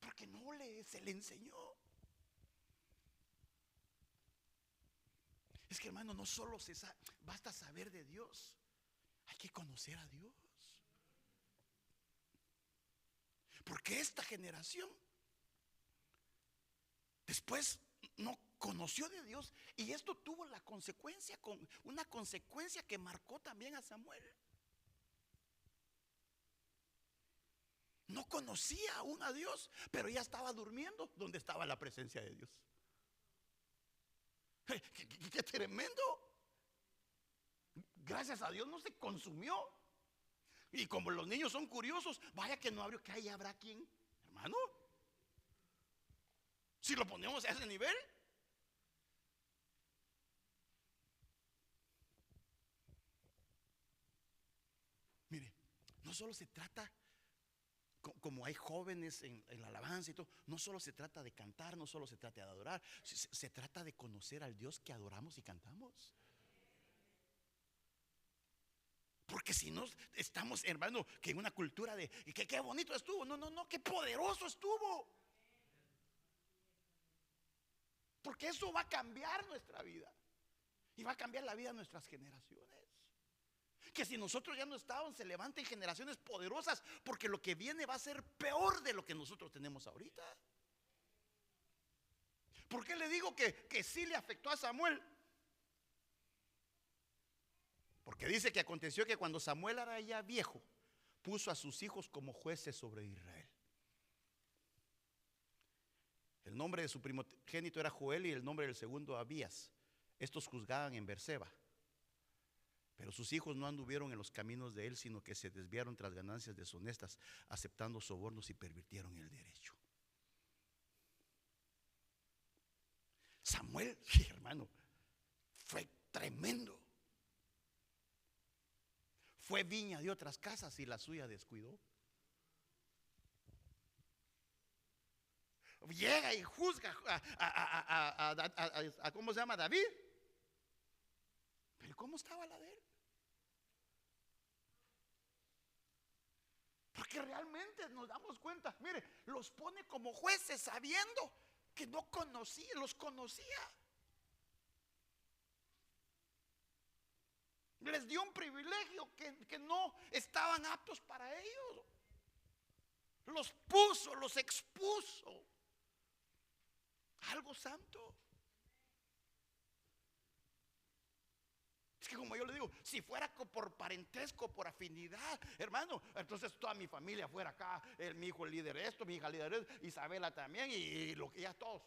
Porque no se le enseñó. Es que, hermano, no solo basta saber de Dios. Hay que conocer a Dios. Porque esta generación después no conoció de Dios, y esto tuvo la consecuencia, con una consecuencia que marcó también a Samuel. No conocía aún a Dios, pero ya estaba durmiendo donde estaba la presencia de Dios. ¡Qué tremendo! Gracias a Dios no se consumió. Y como los niños son curiosos, vaya que no abrió, que ahí habrá quien, hermano. Si lo ponemos a ese nivel. Mire, no solo se trata, como hay jóvenes en la alabanza y todo, no solo se trata de cantar, no solo se trata de adorar, se trata de conocer al Dios que adoramos y cantamos. Porque si no estamos, hermano, que en una cultura de que qué bonito estuvo, no, qué poderoso estuvo. Porque eso va a cambiar nuestra vida y va a cambiar la vida de nuestras generaciones. Que si nosotros ya no estábamos, se levanten generaciones poderosas, porque lo que viene va a ser peor de lo que nosotros tenemos ahorita. ¿Por qué le digo que sí le afectó a Samuel? Porque dice que aconteció que cuando Samuel era ya viejo, puso a sus hijos como jueces sobre Israel. El nombre de su primogénito era Joel y el nombre del segundo Abías. Estos juzgaban en Berseba. Pero sus hijos no anduvieron en los caminos de él, sino que se desviaron tras ganancias deshonestas, aceptando sobornos y pervirtieron el derecho. Samuel, hermano, fue tremendo. Fue viña de otras casas y la suya descuidó. Llega y juzga a ¿cómo se llama? David. Pero ¿cómo estaba la de él? Porque realmente nos damos cuenta, mire, los pone como jueces sabiendo que no conocía, los conocía. Les dio un privilegio que no estaban aptos para ellos. Los puso, los expuso. Algo santo. Es que como yo le digo, si fuera por parentesco, por afinidad, hermano, entonces toda mi familia fuera acá, mi hijo el líder esto, mi hija líder esto, Isabela también y lo que ya todos.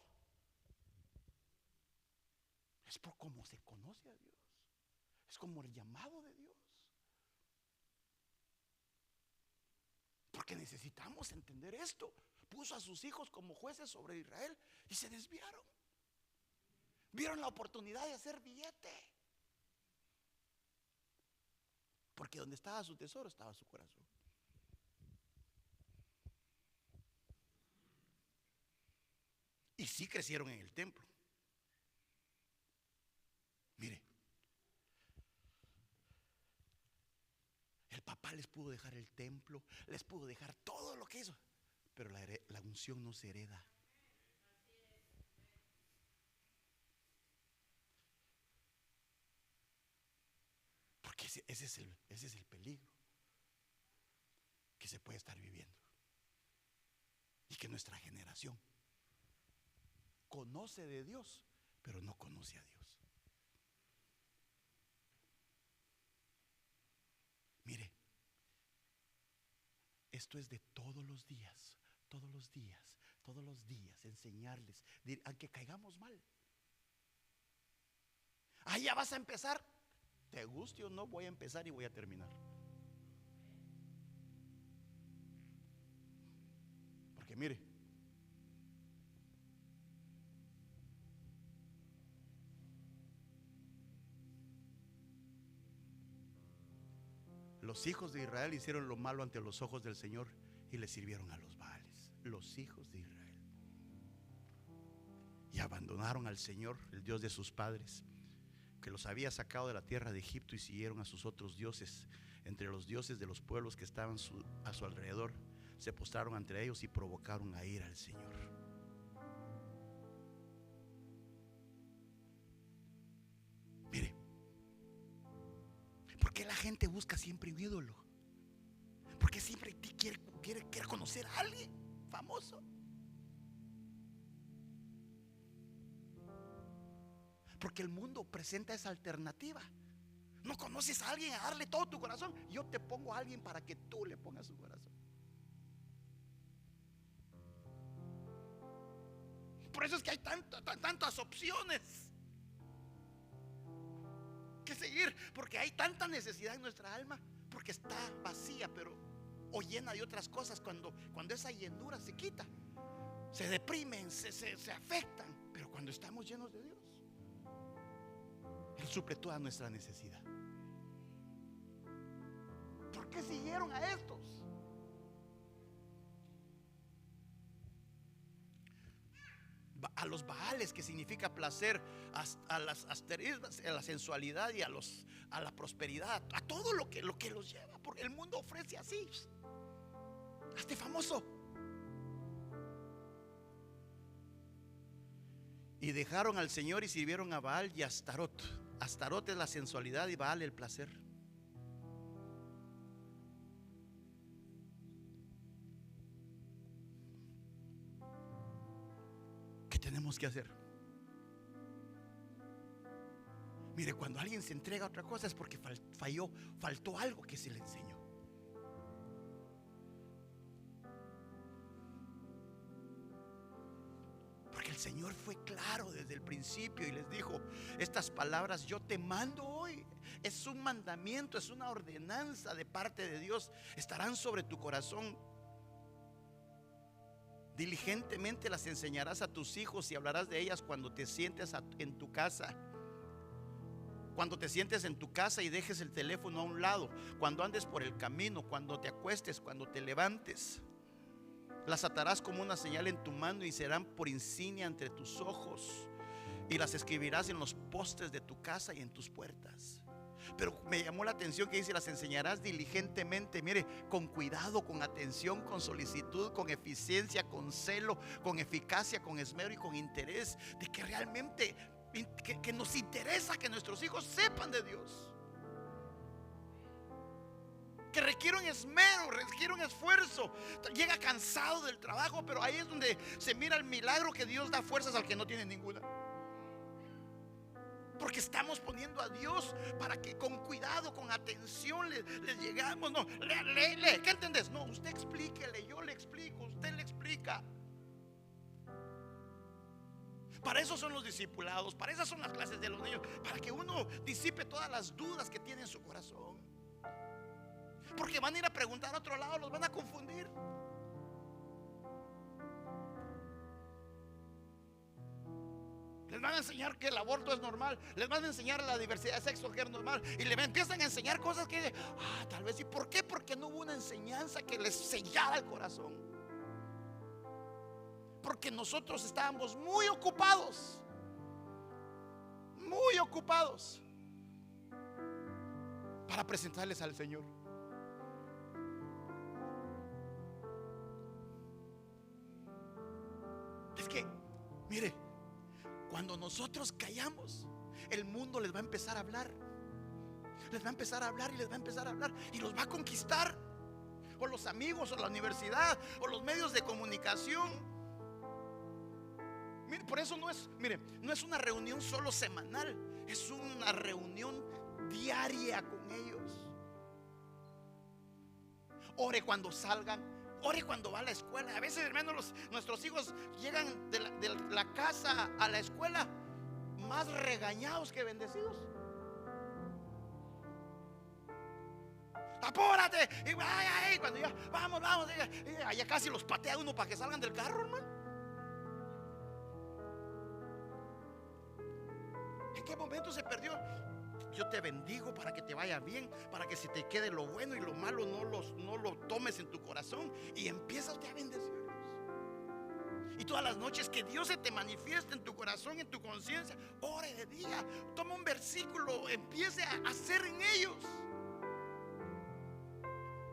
Es por cómo se conoce a Dios. Es como el llamado de Dios. Porque necesitamos entender esto. Puso a sus hijos como jueces sobre Israel y se desviaron. Vieron la oportunidad de hacer billete. Porque donde estaba su tesoro estaba su corazón. Y sí crecieron en el templo. Mire, el papá les pudo dejar el templo, les pudo dejar todo lo que hizo, pero la unción no se hereda. Porque ese es el peligro que se puede estar viviendo. Y que nuestra generación conoce de Dios, pero no conoce a Dios. Mire, esto es de todos los días, todos los días, todos los días, enseñarles, aunque caigamos mal. Ya vas a empezar, te guste o no, voy a empezar y voy a terminar. Porque mire, los hijos de Israel hicieron lo malo ante los ojos del Señor y le sirvieron a los Baales. Los hijos de Israel. Y abandonaron al Señor, el Dios de sus padres, que los había sacado de la tierra de Egipto, y siguieron a sus otros dioses. Entre los dioses de los pueblos que estaban a su alrededor, se postraron ante ellos y provocaron a ira al Señor. Mire, porque la gente busca siempre un ídolo? Porque siempre quiere conocer a alguien famoso. Porque el mundo presenta esa alternativa. No conoces a alguien a darle todo tu corazón. Yo te pongo a alguien para que tú le pongas su corazón. Por eso es que hay tantas opciones que seguir. Porque hay tanta necesidad en nuestra alma. Porque está vacía, pero o llena de otras cosas. Cuando esa llenura se quita, se deprimen, se afectan. Pero cuando estamos llenos de Dios, Él suple toda nuestra necesidad. ¿Por qué siguieron a estos? A los baales, que significa placer, a las asterismas, a la sensualidad y a la prosperidad, a todo lo que los lleva, porque el mundo ofrece así. Hazte famoso. Y dejaron al Señor y sirvieron a Baal y a Astarot. Astarot es la sensualidad y Baal el placer. ¿Qué tenemos que hacer? Mire, cuando alguien se entrega a otra cosa es porque faltó algo que se le enseñó. Porque el Señor fue claro desde el principio y les dijo: estas palabras yo te mando hoy. Es un mandamiento, es una ordenanza de parte de Dios. Estarán sobre tu corazón. Diligentemente las enseñarás a tus hijos y hablarás de ellas cuando te sientes en tu casa. Cuando te sientes en tu casa y dejes el teléfono a un lado, cuando andes por el camino, cuando te acuestes, cuando te levantes. Las atarás como una señal en tu mano y serán por insignia entre tus ojos, y las escribirás en los postes de tu casa y en tus puertas. Pero me llamó la atención que dice: las enseñarás diligentemente. Mire, con cuidado, con atención, con solicitud, con eficiencia, con celo, con eficacia, con esmero y con interés. De que realmente que nos interesa que nuestros hijos sepan de Dios. Que requiere un esmero, requiere un esfuerzo. Llega cansado del trabajo, pero ahí es donde se mira el milagro, que Dios da fuerzas al que no tiene ninguna. Porque estamos poniendo a Dios para que con cuidado, con atención les llegamos. No, lee, ¿qué entendés? No, usted explíquele, yo le explico, usted le explica. Para eso son los discipulados, para esas son las clases de los niños, para que uno disipe todas las dudas que tiene en su corazón. Porque van a ir a preguntar a otro lado, los van a confundir. Les van a enseñar que el aborto es normal, les van a enseñar la diversidad de sexo, que es normal, y le empiezan a enseñar cosas que tal vez. ¿Y por qué? Porque no hubo una enseñanza que les sellara el corazón. Porque nosotros estábamos muy ocupados para presentarles al Señor. Es que, mire, cuando nosotros callamos, el mundo les va a empezar a hablar. Les va a empezar a hablar y les va a empezar a hablar y los va a conquistar. O los amigos, o la universidad, o los medios de comunicación. Mire, por eso no es una reunión solo semanal, es una reunión diaria con ellos. Ore cuando salgan, ore cuando va a la escuela. A veces, hermanos, nuestros hijos llegan de la casa a la escuela más regañados que bendecidos. Apúrate, y vaya, cuando ya vamos, allá casi los patea uno para que salgan del carro, hermano. ¿En qué momento se perdió? Yo te bendigo para que te vaya bien, para que se te quede lo bueno y lo malo no lo tomes en tu corazón, y empiezas a bendecirlos. Y todas las noches que Dios se te manifieste en tu corazón, en tu conciencia, ore de día, toma un versículo, empiece a hacer en ellos.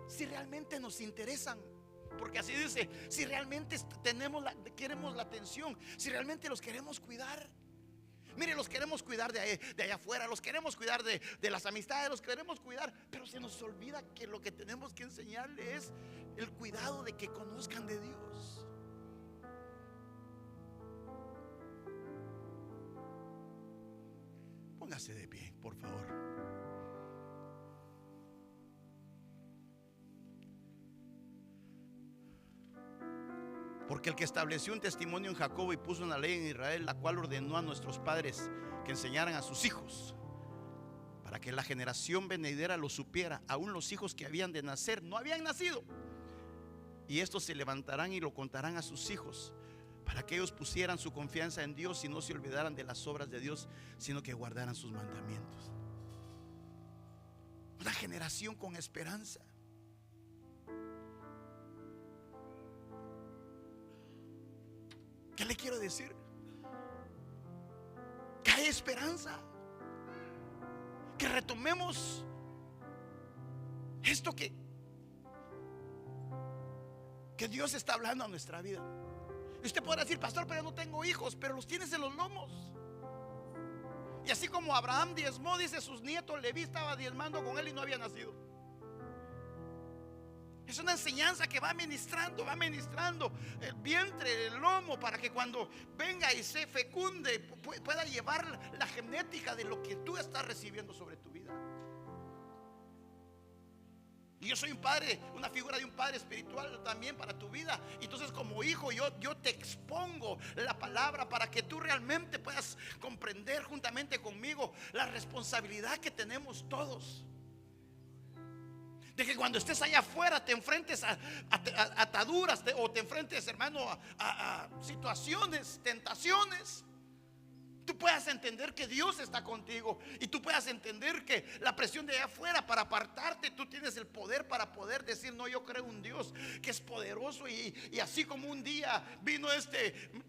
Si realmente nos interesan, porque así dice, si realmente queremos la atención, si realmente los queremos cuidar. Mire, los queremos cuidar de allá afuera, los queremos cuidar de las amistades, los queremos cuidar, pero se nos olvida que lo que tenemos que enseñarle es el cuidado de que conozcan de Dios. Póngase de pie, por favor. Porque el que estableció un testimonio en Jacob y puso una ley en Israel, la cual ordenó a nuestros padres que enseñaran a sus hijos, para que la generación venidera lo supiera, aún los hijos que habían de nacer no habían nacido, y estos se levantarán y lo contarán a sus hijos, para que ellos pusieran su confianza en Dios y no se olvidaran de las obras de Dios, sino que guardaran sus mandamientos. Una generación con esperanza. ¿Qué le quiero decir? Que hay esperanza. Que retomemos esto que Dios está hablando a nuestra vida. Y usted podrá decir: pastor, pero yo no tengo hijos. Pero los tienes en los lomos. Y así como Abraham diezmó, dice, sus nietos, Leví estaba diezmando con él y no había nacido. Es una enseñanza que va ministrando el vientre, el lomo, para que cuando venga y se fecunde pueda llevar la genética de lo que tú estás recibiendo sobre tu vida. Y yo soy un padre, una figura de un padre espiritual también para tu vida. Entonces, como hijo, yo te expongo la palabra para que tú realmente puedas comprender juntamente conmigo la responsabilidad que tenemos todos. De que cuando estés allá afuera te enfrentes a ataduras, o te enfrentes, hermano, a situaciones, tentaciones, tú puedas entender que Dios está contigo, y tú puedas entender que la presión de allá afuera para apartarte, tú tienes el poder para poder decir: no, yo creo un Dios que es poderoso. Y así como un día vino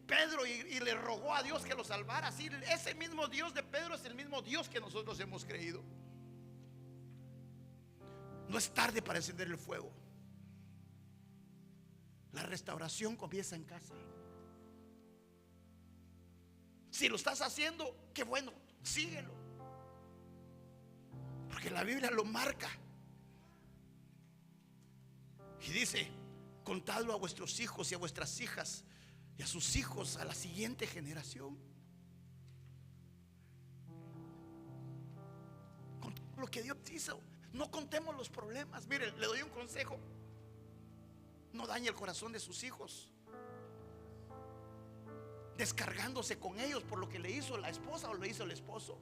Pedro y le rogó a Dios que lo salvara, así ese mismo Dios de Pedro es el mismo Dios que nosotros hemos creído. No es tarde para encender el fuego. La restauración comienza en casa. Si lo estás haciendo, qué bueno, síguelo. Porque la Biblia lo marca. Y dice: contadlo a vuestros hijos y a vuestras hijas y a sus hijos, a la siguiente generación. Contemos lo que Dios hizo. No contemos los problemas. Mire, le doy un consejo: no dañe el corazón de sus hijos descargándose con ellos por lo que le hizo la esposa o le hizo el esposo.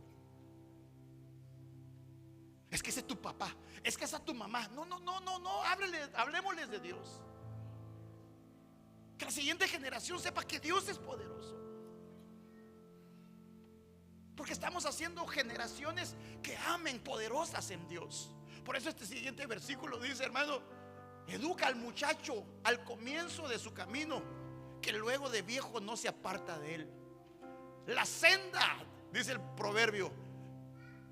Es que ese es tu papá, es que esa es tu mamá. No, hablemosles de Dios. Que la siguiente generación sepa que Dios es poderoso. Porque estamos haciendo generaciones que amen, poderosas en Dios. Por eso este siguiente versículo dice, hermano: educa al muchacho al comienzo de su camino, que luego de viejo no se aparta de él. La senda, dice el proverbio,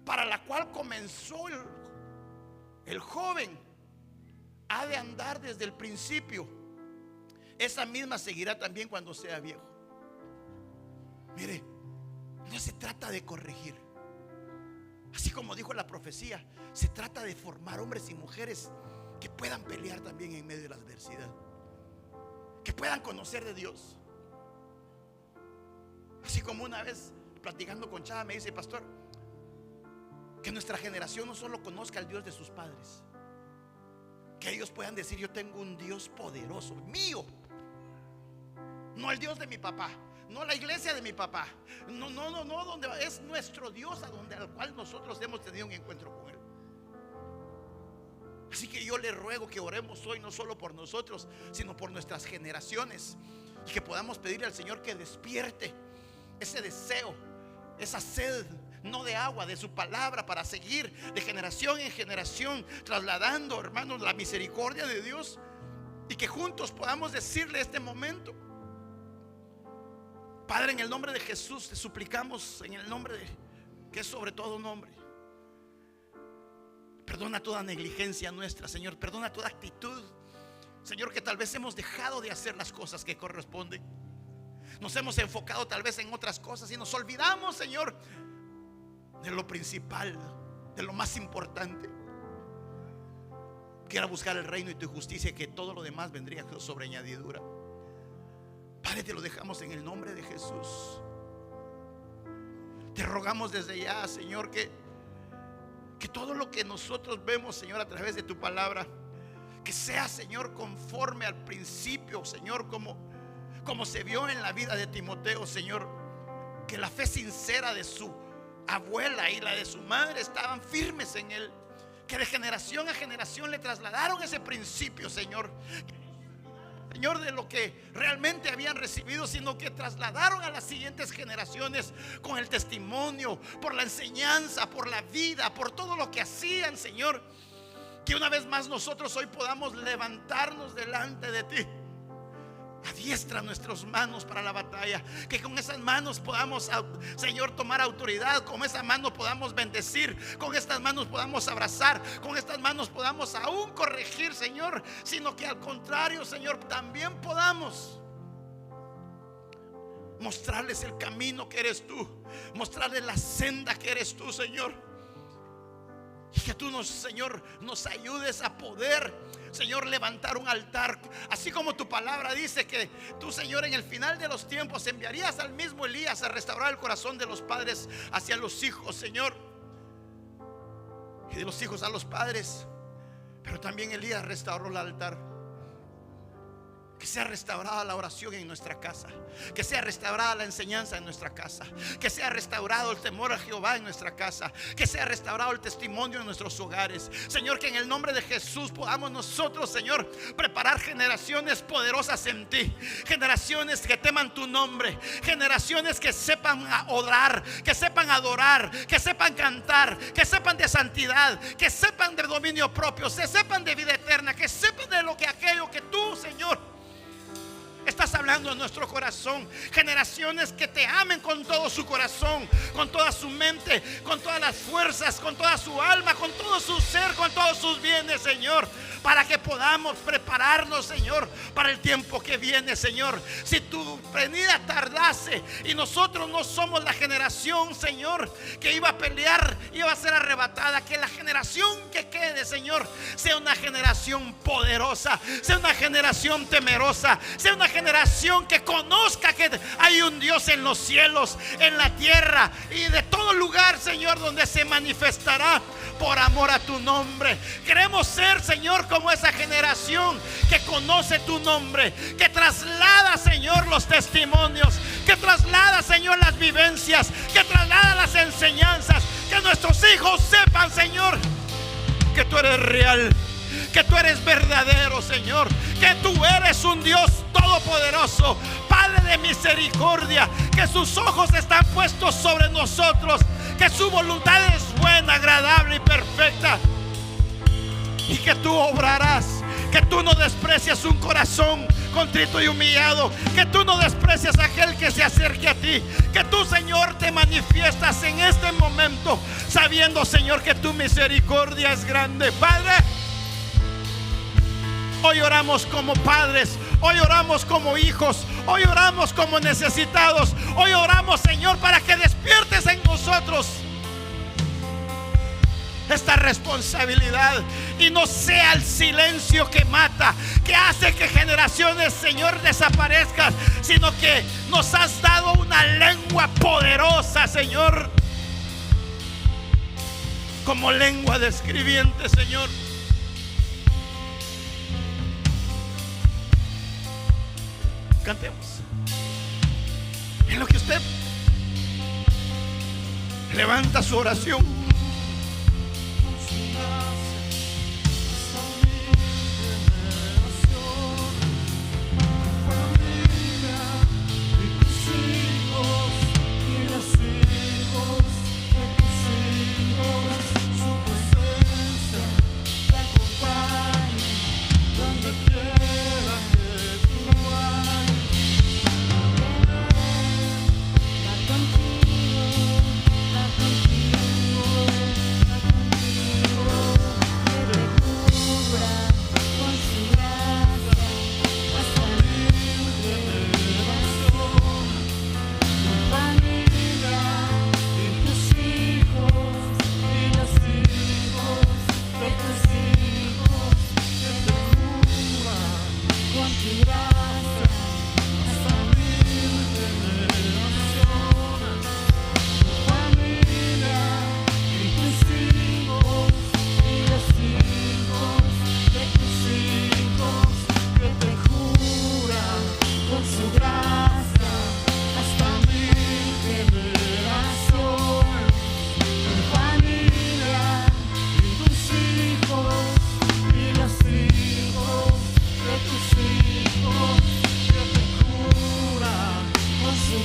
para la cual comenzó el joven, ha de andar desde el principio. Esa misma seguirá también cuando sea viejo. Mire, no se trata de corregir. Así como dijo la profecía, se trata de formar hombres y mujeres que puedan pelear también en medio de la adversidad, que puedan conocer de Dios. Así como una vez platicando con Chava me dice: pastor, que nuestra generación no solo conozca al Dios de sus padres, que ellos puedan decir: yo tengo un Dios poderoso mío, no el Dios de mi papá, no la iglesia de mi papá, no, donde es nuestro Dios, al cual nosotros hemos tenido un encuentro con él. Así que yo le ruego que oremos hoy, no solo por nosotros, sino por nuestras generaciones, y que podamos pedirle al Señor que despierte ese deseo, esa sed, no de agua, de su palabra, para seguir de generación en generación trasladando, hermanos, la misericordia de Dios, y que juntos podamos decirle este momento: Padre, en el nombre de Jesús te suplicamos, en el nombre que es sobre todo nombre, perdona toda negligencia nuestra, Señor. Perdona toda actitud, Señor, que tal vez hemos dejado de hacer las cosas que corresponden. Nos hemos enfocado tal vez en otras cosas y nos olvidamos, Señor, de lo principal, de lo más importante, que era buscar el reino y tu justicia, que todo lo demás vendría sobre añadidura. Padre, te lo dejamos en el nombre de Jesús. Te rogamos desde ya, Señor, que todo lo que nosotros vemos, Señor, a través de tu palabra, que sea, Señor, conforme al principio, Señor, como se vio en la vida de Timoteo, Señor, que la fe sincera de su abuela y la de su madre estaban firmes en él, que de generación a generación le trasladaron ese principio, Señor, de lo que realmente habían recibido, sino que trasladaron a las siguientes generaciones con el testimonio, por la enseñanza, por la vida, por todo lo que hacían, Señor. Que una vez más nosotros hoy podamos levantarnos delante de ti. Adiestra nuestras manos para la batalla, que con esas manos podamos, Señor, tomar autoridad. Con esas manos podamos bendecir, con estas manos podamos abrazar, con estas manos podamos aún corregir, Señor, sino que al contrario, Señor, también podamos mostrarles el camino que eres tú, mostrarles la senda que eres tú, Señor. Y que tú Señor, nos ayudes a poder, Señor, levantar un altar, así como tu palabra dice que tú, Señor, en el final de los tiempos enviarías al mismo Elías a restaurar el corazón de los padres hacia los hijos, Señor, y de los hijos a los padres. Pero también Elías restauró el altar. Que sea restaurada la oración en nuestra casa, que sea restaurada la enseñanza en nuestra casa, que sea restaurado el temor a Jehová en nuestra casa, que sea restaurado el testimonio en nuestros hogares, Señor. Que en el nombre de Jesús podamos nosotros, Señor, preparar generaciones poderosas en ti, generaciones que teman tu nombre, generaciones que sepan orar, que sepan adorar, que sepan cantar, que sepan de santidad, que sepan de dominio propio, que sepan de vida eterna, que sepan de lo que aquello que tú, Señor, estás hablando en nuestro corazón. Generaciones que te amen con todo su corazón, con toda su mente, con todas las fuerzas, con toda su alma, con todo su ser, con todos sus bienes, Señor, para que podamos prepararnos, Señor, para el tiempo que viene, Señor. Si tu venida tardase y nosotros no somos la generación, Señor, que iba a pelear, iba a ser arrebatada, que la generación que quede, Señor, sea una generación poderosa, sea una generación temerosa, sea una generación que conozca que hay un Dios en los cielos, en la tierra y de todo lugar, Señor, donde se manifestará por amor a tu nombre. Queremos ser, Señor, como esa generación que conoce tu nombre, que traslada, Señor, los testimonios, que traslada, Señor, las vivencias, que traslada las enseñanzas, que nuestros hijos sepan, Señor, que tú eres real, que tú eres verdadero, Señor, que tú eres un Dios todopoderoso, Padre de misericordia, que sus ojos están puestos sobre nosotros, que su voluntad es buena, agradable y perfecta, y que tú obrarás, que tú no desprecias un corazón contrito y humillado, que tú no desprecias a aquel que se acerque a ti, que tú, Señor, te manifiestas en este momento, sabiendo, Señor, que tu misericordia es grande. Padre, hoy oramos como padres, hoy oramos como hijos, hoy oramos como necesitados, hoy oramos, Señor, para que despiertes en nosotros esta responsabilidad y no sea el silencio que mata, que hace que generaciones, Señor, desaparezcan, sino que nos has dado una lengua poderosa, Señor, como lengua de escribiente, Señor. Cantemos en lo que usted levanta su oración. Contigo,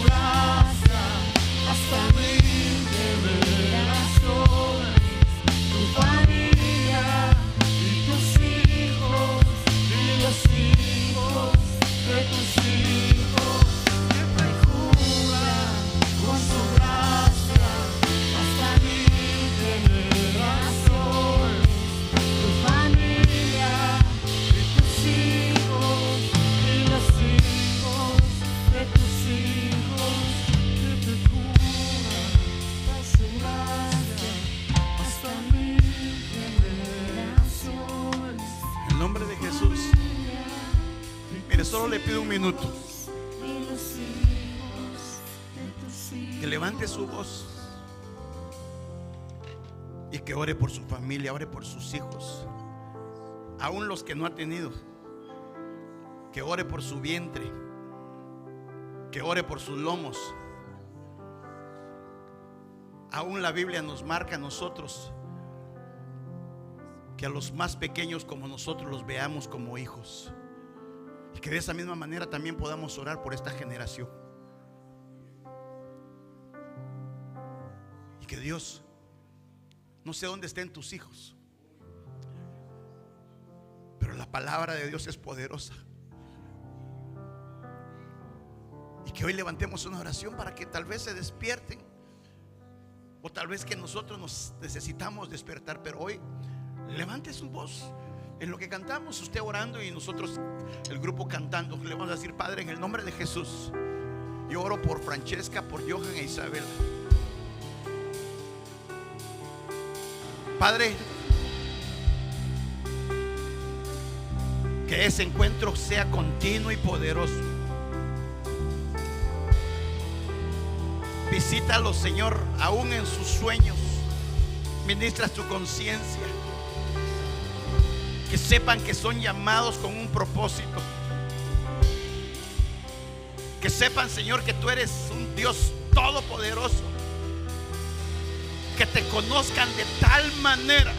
gracia hasta mil generaciones, tu familia y tus hijos y los hijos de tus hijos, que te cubran con su gracia hasta mil generaciones, tu familia y tus hijos y los hijos de tus hijos, que te cubran con su gracia hasta mil generaciones. En el nombre de Jesús. Mire, solo le pido un minuto. Que levante su voz y que ore por su familia, ore por sus hijos, aún los que no ha tenido. Que ore por su vientre, que ore por sus lomos. Aún la Biblia nos marca a nosotros que a los más pequeños como nosotros los veamos como hijos, y que de esa misma manera también podamos orar por esta generación. Y que Dios, no sé dónde estén tus hijos, pero la palabra de Dios es poderosa. Y que hoy levantemos una oración para que tal vez se despierten, o tal vez que nosotros nos necesitamos despertar. Pero hoy levante su voz en lo que cantamos, usted orando y nosotros, el grupo, cantando. Le vamos a decir: Padre, en el nombre de Jesús, yo oro por Francesca, por Johan e Isabel. Padre, que ese encuentro sea continuo y poderoso. Visítalos, Señor, aún en sus sueños. Ministra su conciencia. Que sepan que son llamados con un propósito. Que sepan, Señor, que tú eres un Dios todopoderoso. Que te conozcan de tal manera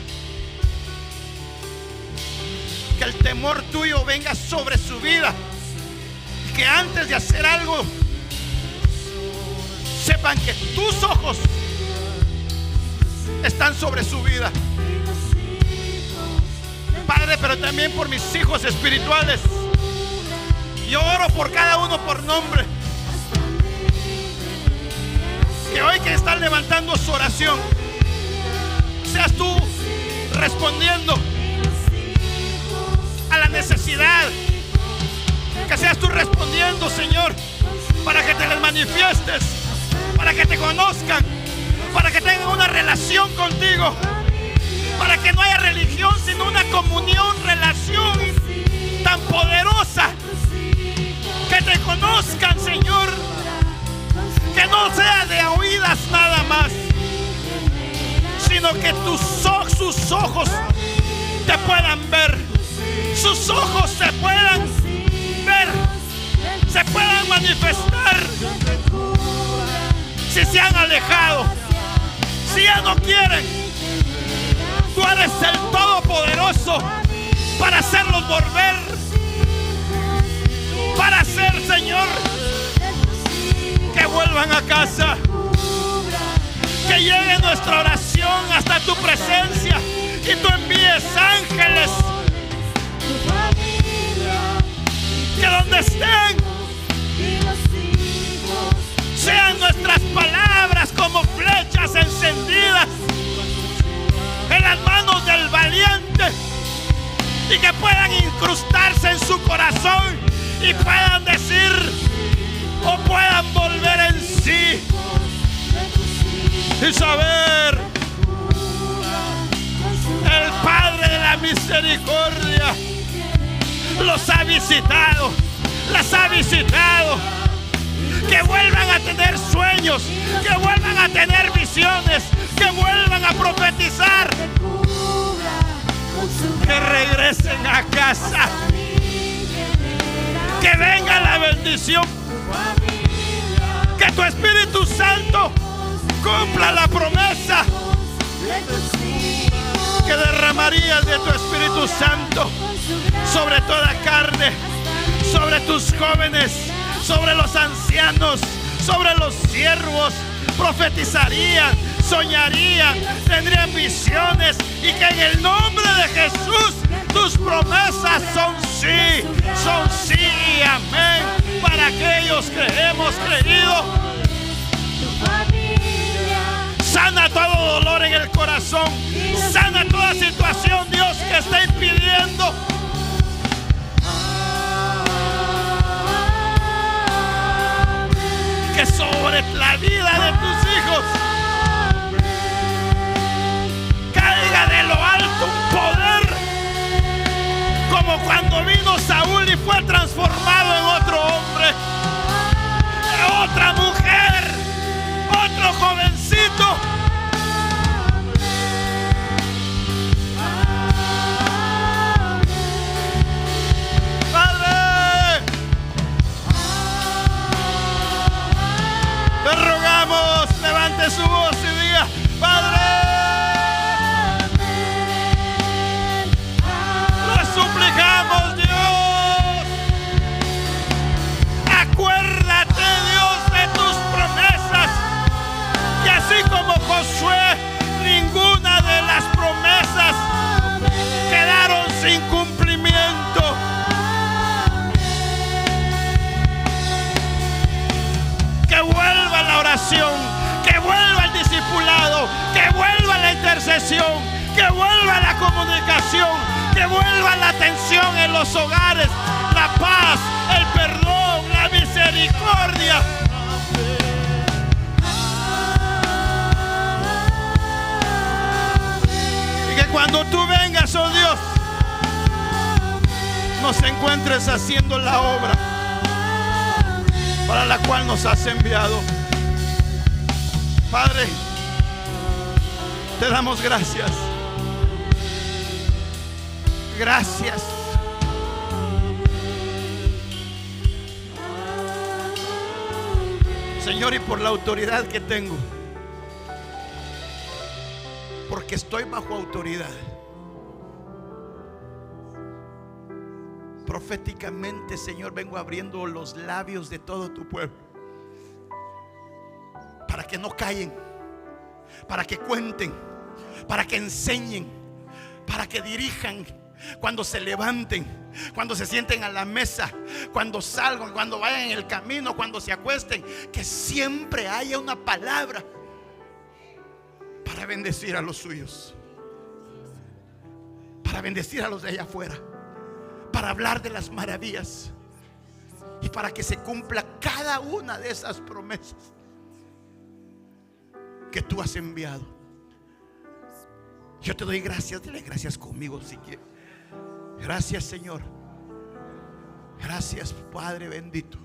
que el temor tuyo venga sobre su vida. Que antes de hacer algo, sepan que tus ojos están sobre su vida. Padre, pero también por mis hijos espirituales. Yo oro por cada uno por nombre. Que hoy que están levantando su oración, seas tú respondiendo a la necesidad. Que seas tú respondiendo, Señor, para que te les manifiestes, para que te conozcan, para que tengan una relación contigo, para que no haya religión sino una comunión, relación tan poderosa. Que te conozcan, Señor, que no sea de oídas nada más, sino que sus ojos te puedan ver, sus ojos se puedan ver, se puedan manifestar. Si se han alejado, si ya no quieren, tú eres el Todopoderoso para hacerlos volver, para hacer, Señor, que vuelvan a casa, que llegue nuestra oración hasta tu presencia y tú envíes ángeles, que donde estén sean nuestras palabras como flechas encendidas en las manos del valiente, y que puedan incrustarse en su corazón y puedan decir o puedan volver en sí y saber: el Padre de la misericordia los ha visitado, las ha visitado. Que vuelvan a tener sueños, que vuelvan a tener visiones, que vuelvan a profetizar, que regresen a casa, que venga la bendición, que tu Espíritu Santo cumpla la promesa que derramarías de tu Espíritu Santo sobre toda carne, sobre tus jóvenes, sobre los ancianos, sobre los siervos. Profetizarían, soñarían, tendrían visiones, y que en el nombre de Jesús tus promesas son sí y amén para aquellos que hemos creído. Sana todo dolor en el corazón, sana toda situación, Dios, que está impidiendo que sobre la vida de tus hijos caiga de lo alto un poder, como cuando vino Saúl y fue transformado en otro hombre, en otra mujer, otro jovencito. Padre, te rogamos, levante su voz y diga: Padre, lo suplicamos, Dios. Acuérdate, Dios, de tus promesas, que así como Josué, ninguna de las promesas quedaron sin cumplimiento. Que vuelva la oración, que vuelva el discipulado, que vuelva la intercesión, que vuelva la comunicación, que vuelva la atención en los hogares, la paz, el perdón, la misericordia. Y que cuando tú vengas, oh Dios, nos encuentres haciendo la obra para la cual nos has enviado. Padre, te damos gracias. Gracias. Señor, y por la autoridad que tengo, porque estoy bajo autoridad, proféticamente, Señor, vengo abriendo los labios de todo tu pueblo para que no callen, para que cuenten, para que enseñen, para que dirijan cuando se levanten, cuando se sienten a la mesa, cuando salgan, cuando vayan en el camino, cuando se acuesten, que siempre haya una palabra para bendecir a los suyos, para bendecir a los de allá afuera, para hablar de las maravillas y para que se cumpla cada una de esas promesas que tú has enviado. Yo te doy gracias. Dile gracias conmigo si quieres. Gracias, Señor. Gracias, Padre bendito,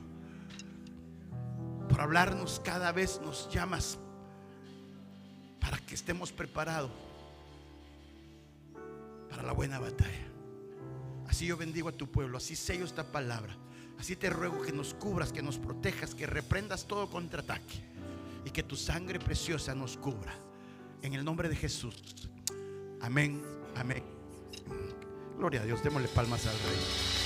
por hablarnos. Cada vez nos llamas para que estemos preparados para la buena batalla. Así yo bendigo a tu pueblo, así sello esta palabra. Así te ruego que nos cubras, que nos protejas, que reprendas todo contraataque y que tu sangre preciosa nos cubra. En el nombre de Jesús. Amén, amén. Gloria a Dios, démosle palmas al Rey.